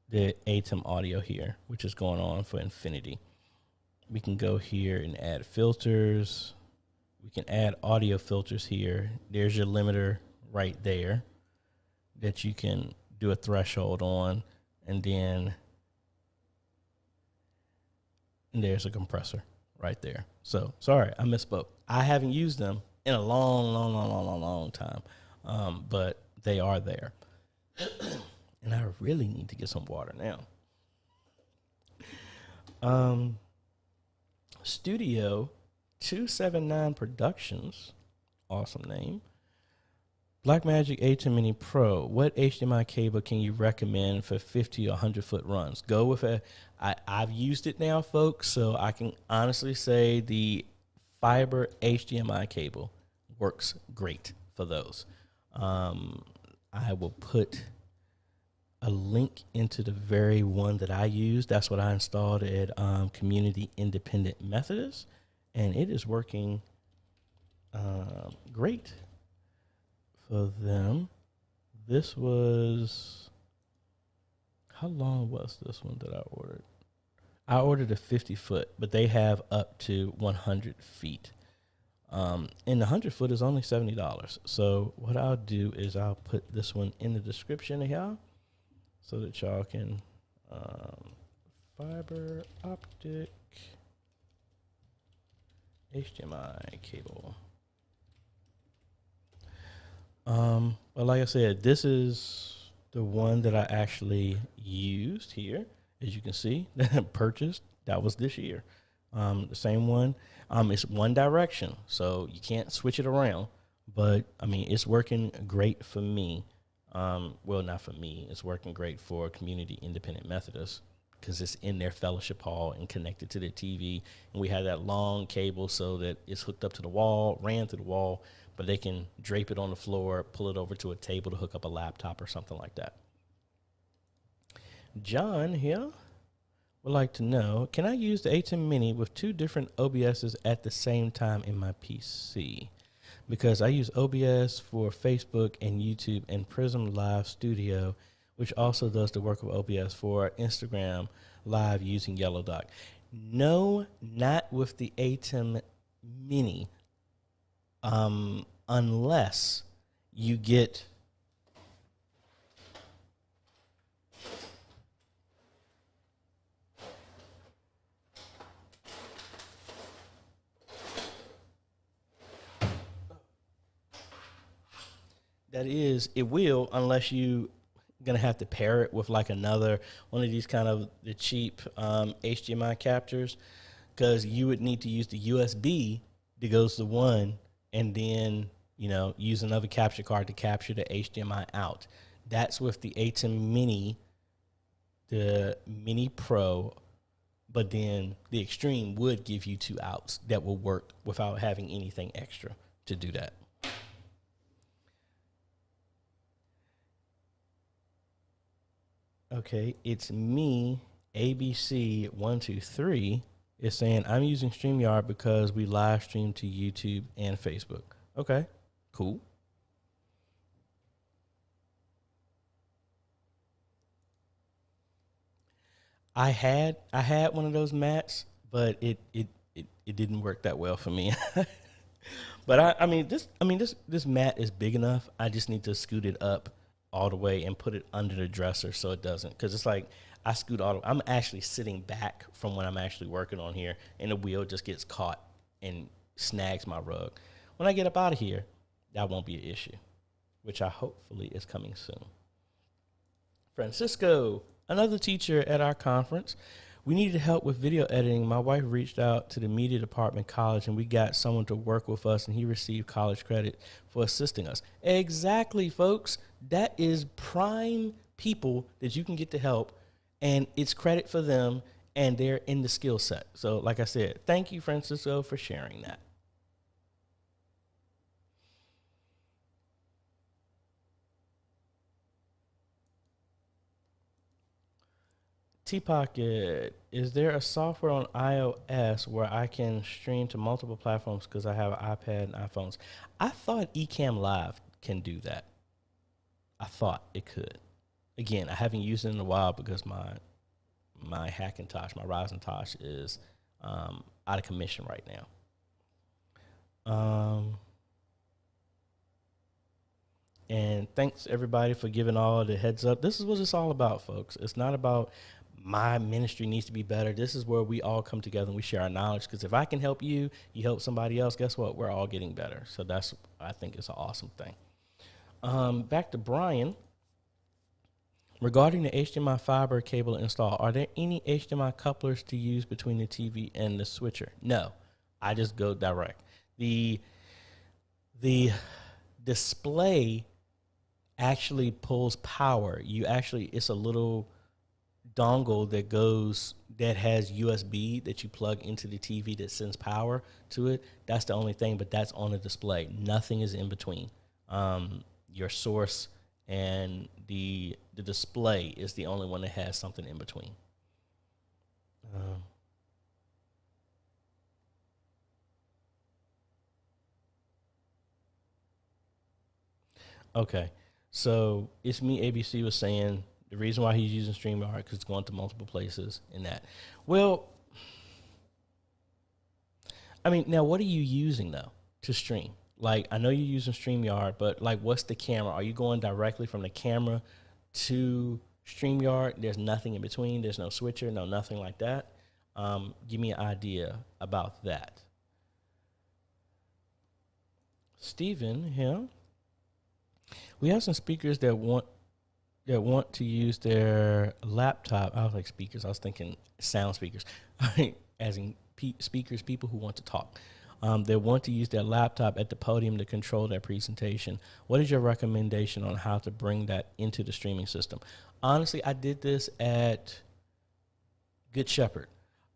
the ATEM audio here, which is going on for Infinity. We can go here and add filters. We can add audio filters here. There's your limiter right there that you can do a threshold on. And then there's a compressor right there. So sorry, I misspoke. I haven't used them in a long time. But they are there. And I really need to get some water now. Studio 279 Productions, awesome name. Blackmagic ATEM Mini Pro. What HDMI cable can you recommend for 50 or 100 foot runs? Go with I've used it now, folks, so I can honestly say the fiber HDMI cable works great for those. I will put a link into the very one that I use. That's what I installed at Community Independent Methodist, and it is working great for them. This was, how long was this one that I ordered? I ordered a 50 foot, but they have up to 100 feet. And the 100 foot is only $70. So what I'll do is I'll put this one in the description here so that y'all can fiber optic HDMI cable. But like I said, this is the one that I actually used here. As you can see, purchased. That was this year. The same one. It's one direction, so you can't switch it around. But I mean, it's working great for me. Well, not for me. It's working great for Community Independent Methodist because it's in their fellowship hall and connected to their TV. And we had that long cable so that it's hooked up to the wall, ran through the wall, but they can drape it on the floor, pull it over to a table to hook up a laptop or something like that. John here would like to know, can I use the ATEM Mini with two different OBSs at the same time in my PC? Because I use OBS for Facebook and YouTube and Prism Live Studio, which also does the work of OBS for Instagram Live using Yellow Dock. No, not with the ATEM Mini, unless you get that is, it will, unless you gonna have to pair it with like another one of these kind of the cheap HDMI captors, because you would need to use the USB that goes to one, and then use another capture card to capture the HDMI out. That's with the ATEM Mini, the Mini Pro, but then the Extreme would give you two outs that will work without having anything extra to do that. Okay, it's me, ABC123, is saying I'm using StreamYard because we live stream to YouTube and Facebook. Okay, cool. I had one of those mats, but it didn't work that well for me. But this mat is big enough. I just need to scoot it up all the way and put it under the dresser so it doesn't. Because it's like I scoot all. I'm actually sitting back from when I'm actually working on here, and the wheel just gets caught and snags my rug. When I get up out of here, that won't be an issue, which I hopefully is coming soon. Francisco, another teacher at our conference. We needed help with video editing. My wife reached out to the media department college, and we got someone to work with us, and he received college credit for assisting us. Exactly, folks. That is prime people that you can get to help, and it's credit for them, and they're in the skill set. So, like I said, thank you, Francisco, for sharing that. T-Pocket, is there a software on iOS where I can stream to multiple platforms because I have an iPad and iPhones? I thought Ecamm Live can do that. I thought it could. Again, I haven't used it in a while because my Hackintosh, my Ryzentosh is out of commission right now. And thanks everybody for giving all the heads up. This is what it's all about, folks. It's not about my ministry needs to be better. This is where we all come together and we share our knowledge. Because if I can help you, you help somebody else, guess what? We're all getting better. So I think it's an awesome thing. Back to Brian. Regarding the HDMI fiber cable install, are there any HDMI couplers to use between the TV and the switcher? No, I just go direct. The display actually pulls power. It's a little dongle that has USB that you plug into the TV that sends power to it. That's the only thing, but that's on the display. Nothing is in between. Your source and the display is the only one that has something in between. Okay, so it's me. ABC was saying the reason why he's using StreamYard because it's going to multiple places in that. Well, I mean, now what are you using though to stream? Like, I know you're using StreamYard, but like, what's the camera? Are you going directly from the camera to StreamYard? There's nothing in between. There's no switcher, no nothing like that. Give me an idea about that. Steven, yeah. We have some speakers that want to use their laptop. I was like speakers. I was thinking sound speakers, as in speakers, people who want to talk. They want to use their laptop at the podium to control their presentation. What is your recommendation on how to bring that into the streaming system? Honestly, I did this at Good Shepherd.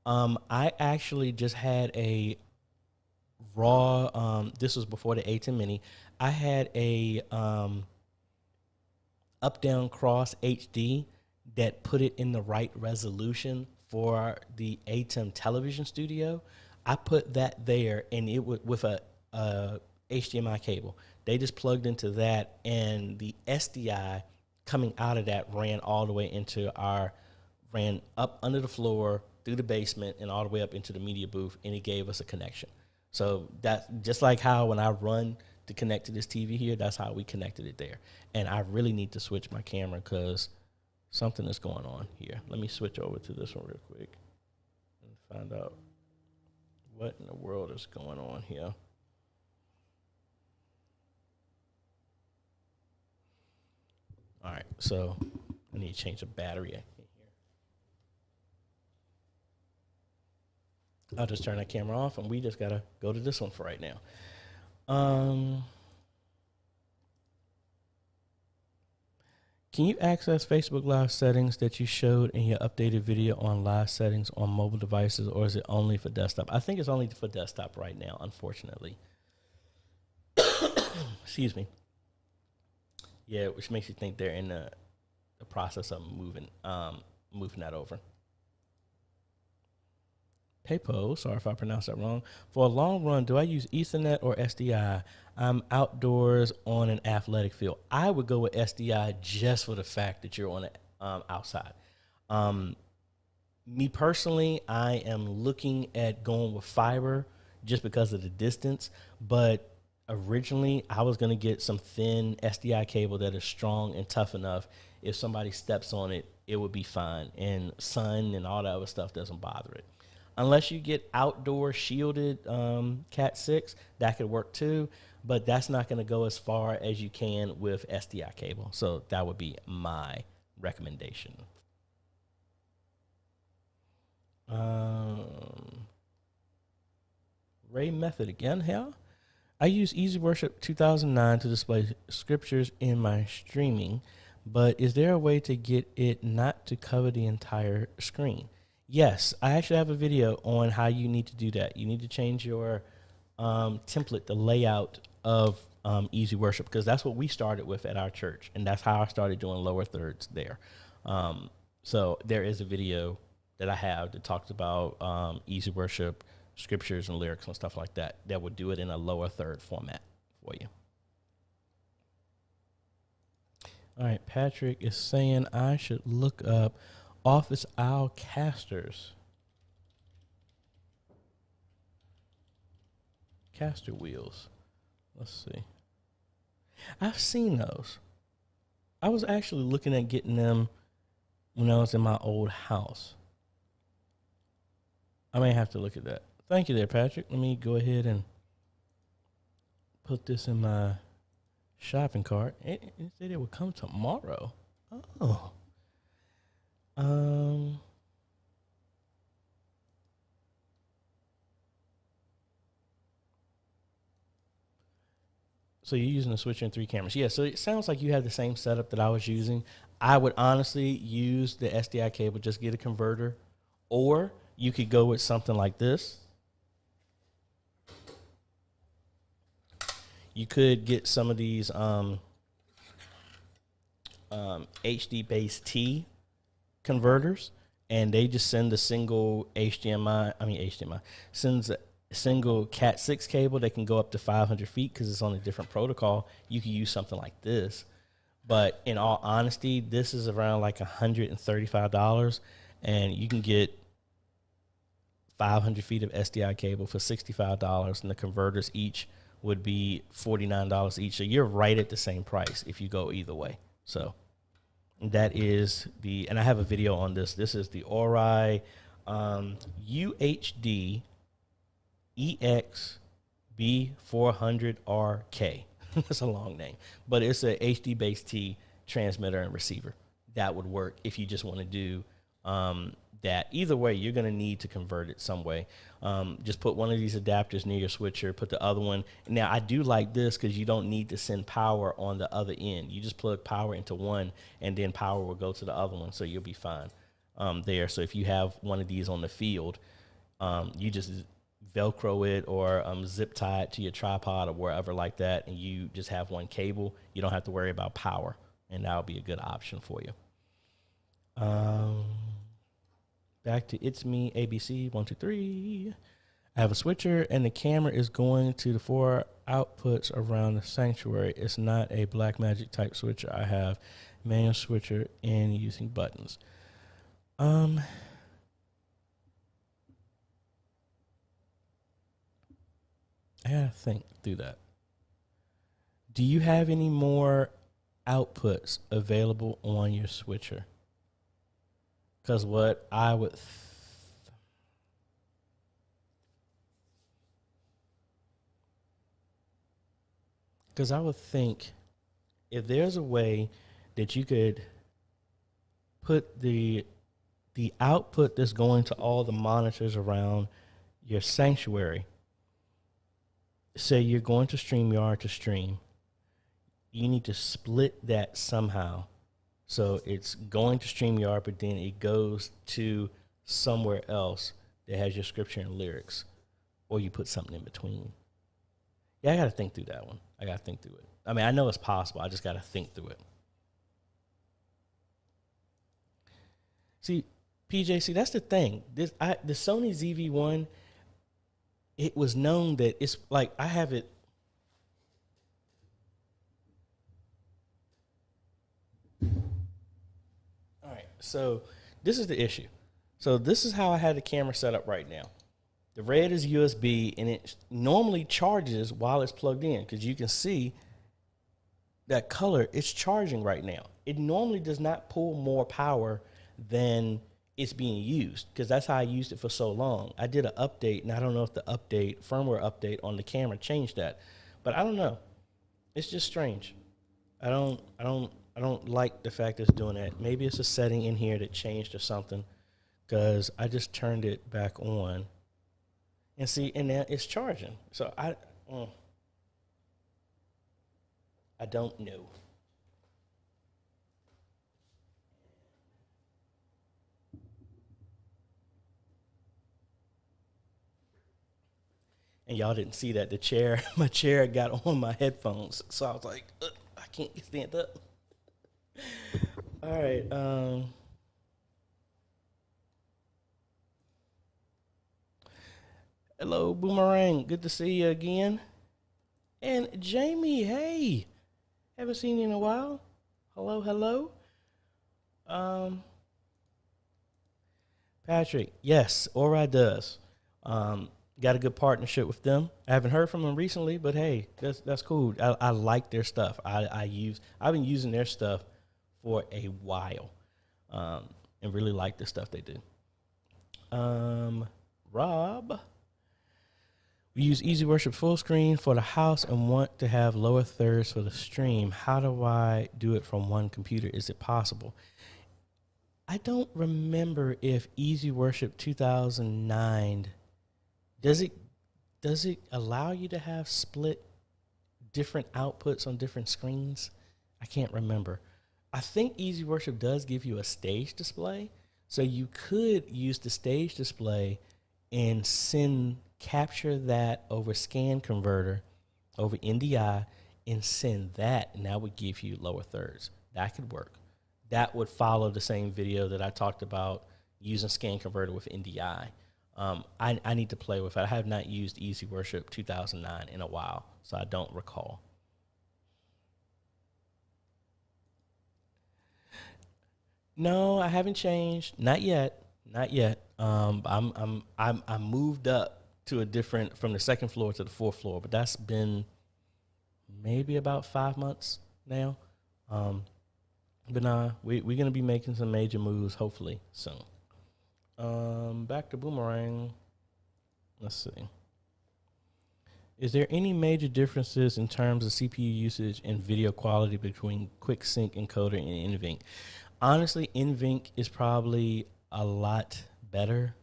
I actually just had a raw, this was before the ATEM Mini. I had a up-down cross HD that put it in the right resolution for the ATEM television studio. I put that there, and it would with a HDMI cable. They just plugged into that, and the SDI coming out of that ran all the way ran up under the floor, through the basement, and all the way up into the media booth, and it gave us a connection. So that's just like how when I run to connect to this TV here, that's how we connected it there. And I really need to switch my camera because something is going on here. Let me switch over to this one real quick and find out what in the world is going on here. All right, so I need to change the battery in here. I'll just turn that camera off, and we just gotta go to this one for right now. Can you access Facebook Live settings that you showed in your updated video on live settings on mobile devices, or is it only for desktop? I think it's only for desktop right now, unfortunately. Excuse me. Yeah, which makes you think they're in the the process of moving that over. Paypo, sorry if I pronounced that wrong. For a long run, do I use Ethernet or SDI? I'm outdoors on an athletic field. I would go with SDI just for the fact that you're on it outside. Me personally, I am looking at going with fiber just because of the distance. But originally, I was going to get some thin SDI cable that is strong and tough enough. If somebody steps on it, it would be fine. And sun and all that other stuff doesn't bother it. Unless you get outdoor shielded Cat 6, that could work too. But that's not going to go as far as you can with SDI cable. So that would be my recommendation. Ray Method again, hell. I use Easy Worship 2009 to display scriptures in my streaming, but is there a way to get it not to cover the entire screen? Yes, I actually have a video on how you need to do that. You need to change your template, the layout of Easy Worship, because that's what we started with at our church, and that's how I started doing lower thirds there. So there is a video that I have that talks about Easy Worship, scriptures and lyrics and stuff like that, that would do it in a lower third format for you. All right, Patrick is saying I should look up Office Owl casters. Caster wheels. Let's see. I've seen those. I was actually looking at getting them when I was in my old house. I may have to look at that. Thank you there, Patrick. Let me go ahead and put this in my shopping cart. It said it would come tomorrow. Oh. So you're using a switcher and 3 cameras. Yeah, so it sounds like you have the same setup that I was using. I would honestly use the SDI cable, just get a converter. Or you could go with something like this. You could get some of these HD-based T converters, and they just send a single sends a single Cat 6 cable that can go up to 500 feet because it's on a different protocol. You could use something like this. But in all honesty, this is around like $135, and you can get 500 feet of SDI cable for $65, and the converters each would be $49 each. So you're right at the same price if you go either way. So that is and I have a video on this. This is the Ori UHD EX-B400RK. That's a long name, but it's a HD-based T transmitter and receiver. That would work if you just want to do that. Either way, you're going to need to convert it some way. Just put one of these adapters near your switcher, put the other one. Now, I do like this because you don't need to send power on the other end. You just plug power into one, and then power will go to the other one, so you'll be fine there. So if you have one of these on the field, you just Velcro it or zip tie it to your tripod or wherever like that, and you just have one cable. You don't have to worry about power, and that'll be a good option for you. Back to It's Me ABC 123. I have a switcher, and the camera is going to the 4 outputs around the sanctuary. It's not a Black Magic type switcher. I have manual switcher and using buttons. I gotta think through that. Do you have any more outputs available on your switcher? Because what I would think if there's a way that you could put the output that's going to all the monitors around your sanctuary, say you're going to StreamYard to stream, you need to split that somehow. So it's going to StreamYard, but then it goes to somewhere else that has your scripture and lyrics, or you put something in between. Yeah, I got to think through that one. I got to think through it. I mean, I know it's possible. I just got to think through it. See, PJ, see, that's the thing. The Sony ZV-1, it was known that it's like, I have it. All right, so this is the issue. So this is how I had the camera set up right now. The red is USB, and it normally charges while it's plugged in, because you can see that color, it's charging right now. It normally does not pull more power than it's being used, because that's how I used it for so long. I did an update, and I don't know if the firmware update on the camera changed that, but I don't know. It's just strange. I don't like the fact it's doing that. Maybe it's a setting in here that changed or something, because I just turned it back on, and see, and now it's charging. So I don't know. And y'all didn't see that my chair got on my headphones, so I was like, I can't stand up. All right. Hello, Boomerang. Good to see you again. And Jamie, hey, haven't seen you in a while. Hello. Patrick, yes, Ori does. Got a good partnership with them. I haven't heard from them recently, but hey, that's cool. I like their stuff. I've been using their stuff for a while, and really like the stuff they do. Rob, we use Easy Worship full screen for the house and want to have lower thirds for the stream. How do I do it from one computer? Is it possible? I don't remember if Easy Worship 2009, does it allow you to have split different outputs on different screens? I can't remember. I think Easy Worship does give you a stage display, so you could use the stage display and capture that over scan converter, over NDI, and send that, and that would give you lower thirds. That could work. That would follow the same video that I talked about using scan converter with NDI. I need to play with it. I have not used Easy Worship 2009 in a while, so I don't recall. No, I haven't changed. Not yet. I moved up to from the second floor to the fourth floor, but that's been maybe about 5 months now. But nah, we're gonna be making some major moves hopefully soon. Back to Boomerang. Let's see. Is there any major differences in terms of CPU usage and video quality between QuickSync encoder and NVENC? Honestly, NVENC is probably a lot better,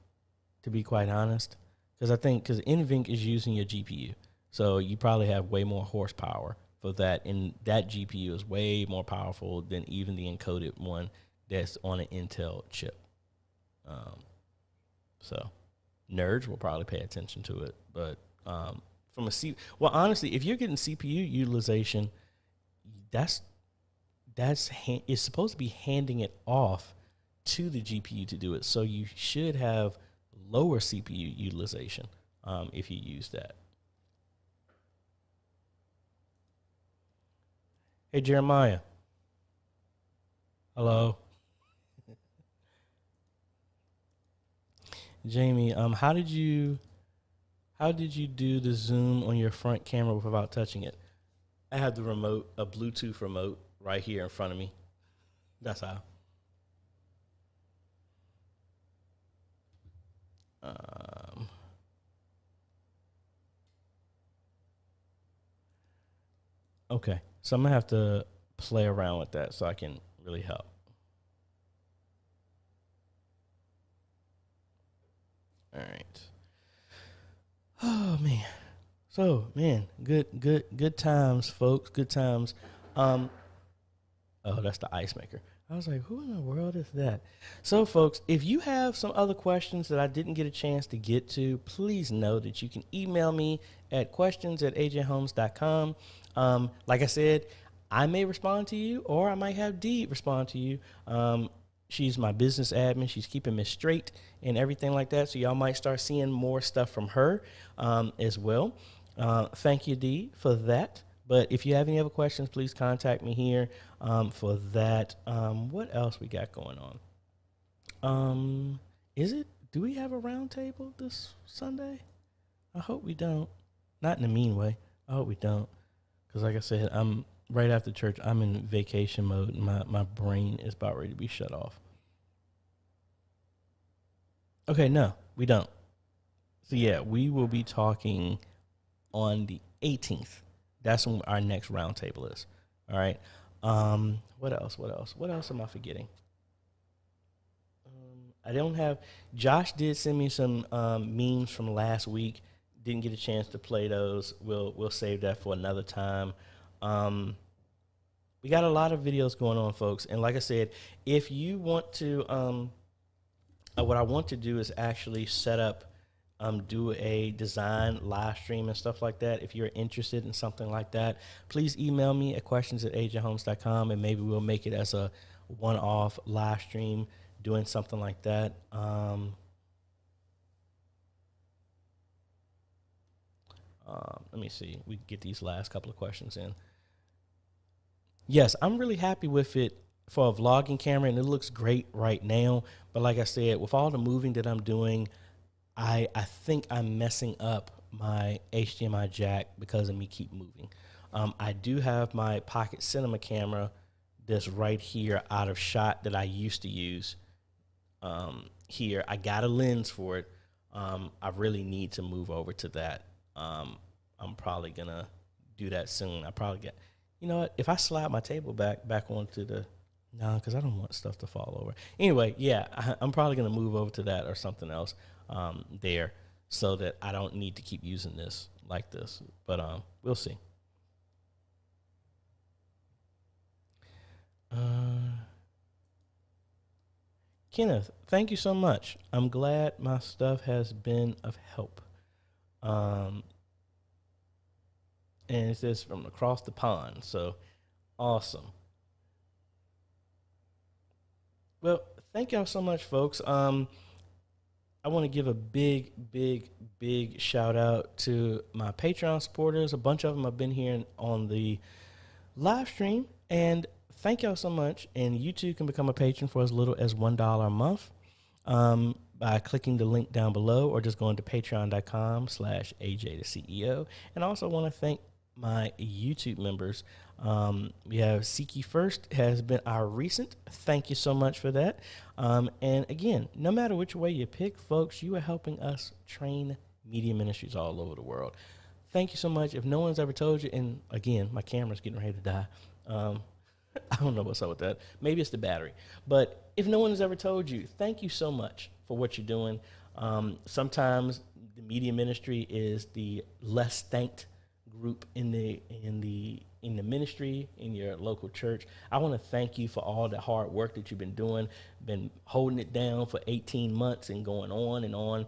to be quite honest, because NVENC is using your GPU, so you probably have way more horsepower for that, and that GPU is way more powerful than even the encoded one that's on an Intel chip. So nerds will probably pay attention to it, but honestly, if you're getting CPU utilization, it's supposed to be handing it off to the GPU to do it. So you should have lower CPU utilization if you use that. Hey, Jeremiah. Hello. Jamie, how did you do the zoom on your front camera without touching it? I have the remote, a Bluetooth remote right here in front of me. That's how. Okay, so I'm gonna have to play around with that so I can really help. All right. Oh man. So man, good times, folks. Good times. Oh, that's the ice maker. I was like, who in the world is that? So, folks, if you have some other questions that I didn't get a chance to get to, please know that you can email me at questions@ajhomes.com. Like I said, I may respond to you, or I might have Dee respond to you. She's my business admin. She's keeping me straight and everything like that. So y'all might start seeing more stuff from her as well. Thank you, Dee, for that. But if you have any other questions, please contact me here for that. What else we got going on? Do we have a round table this Sunday? I hope we don't. Not in a mean way. I hope we don't. Because like I said, I'm right after church. I'm in vacation mode. And my brain is about ready to be shut off. Okay, no, we don't. So yeah, we will be talking on the 18th. That's when our next roundtable is. All right. What else? What else am I forgetting? I don't have. Josh did send me some memes from last week. Didn't get a chance to play those. We'll save that for another time. We got a lot of videos going on, folks. And like I said, if you want to, what I want to do is actually set up, do a design live stream and stuff like that. If you're interested in something like that, please email me at questions@ajayhomes.com, and maybe we'll make it as a one-off live stream doing something like that. Let me see. We get these last couple of questions in. Yes, I'm really happy with it for a vlogging camera, and it looks great right now. But like I said, with all the moving that I'm doing, I think I'm messing up my HDMI jack because of me keep moving. I do have my pocket cinema camera that's right here out of shot that I used to use here. I got a lens for it. I really need to move over to that. I'm probably going to do that soon. I probably get, you know what, if I slide my table back onto the, no, because I don't want stuff to fall over. Anyway, yeah, I'm probably going to move over to that or something else there so that I don't need to keep using this like this. But we'll see. Kenneth, thank you so much. I'm glad my stuff has been of help. And it says from across the pond. So awesome. Well, thank y'all so much, folks. I want to give a big shout out to my Patreon supporters. A bunch of them have been here on the live stream, and thank y'all so much. And you too can become a patron for as little as $1 a month by clicking the link down below or just going to patreon.com/AJaytheCEO. And I also want to thank my YouTube members. We have Siki First has been our recent. Thank you so much for that. And again, no matter which way you pick, folks, you are helping us train media ministries all over the world. Thank you so much. If no one's ever told you, and again, my camera's getting ready to die. I don't know what's up with that. Maybe it's the battery. But if no one has ever told you, thank you so much for what you're doing. Sometimes the media ministry is the less thanked group in the ministry, in your local church. I want to thank you for all the hard work that you've been doing, been holding it down for 18 months and going on and on.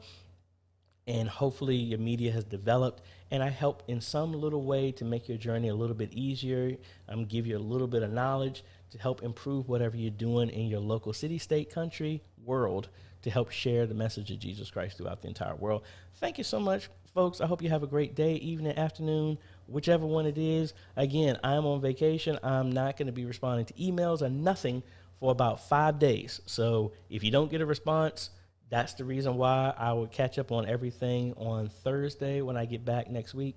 And hopefully your media has developed, and I help in some little way to make your journey a little bit easier. I'm give you a little bit of knowledge to help improve whatever you're doing in your local city, state, country, world, to help share the message of Jesus Christ throughout the entire world. Thank you so much, folks. I hope you have a great day, evening, afternoon, whichever one it is. Again, I'm on vacation. I'm not going to be responding to emails or nothing for about 5 days. So if you don't get a response, that's the reason why. I will catch up on everything on Thursday when I get back next week.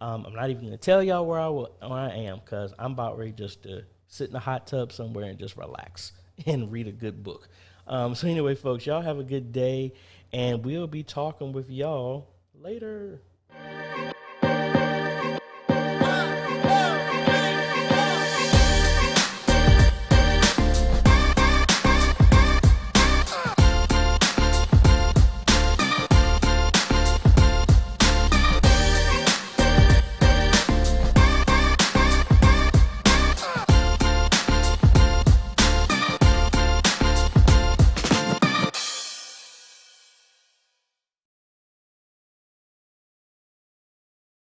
I'm not even going to tell y'all where I am, because I'm about ready just to sit in a hot tub somewhere and just relax and read a good book. So anyway, folks, y'all have a good day, and we'll be talking with y'all later.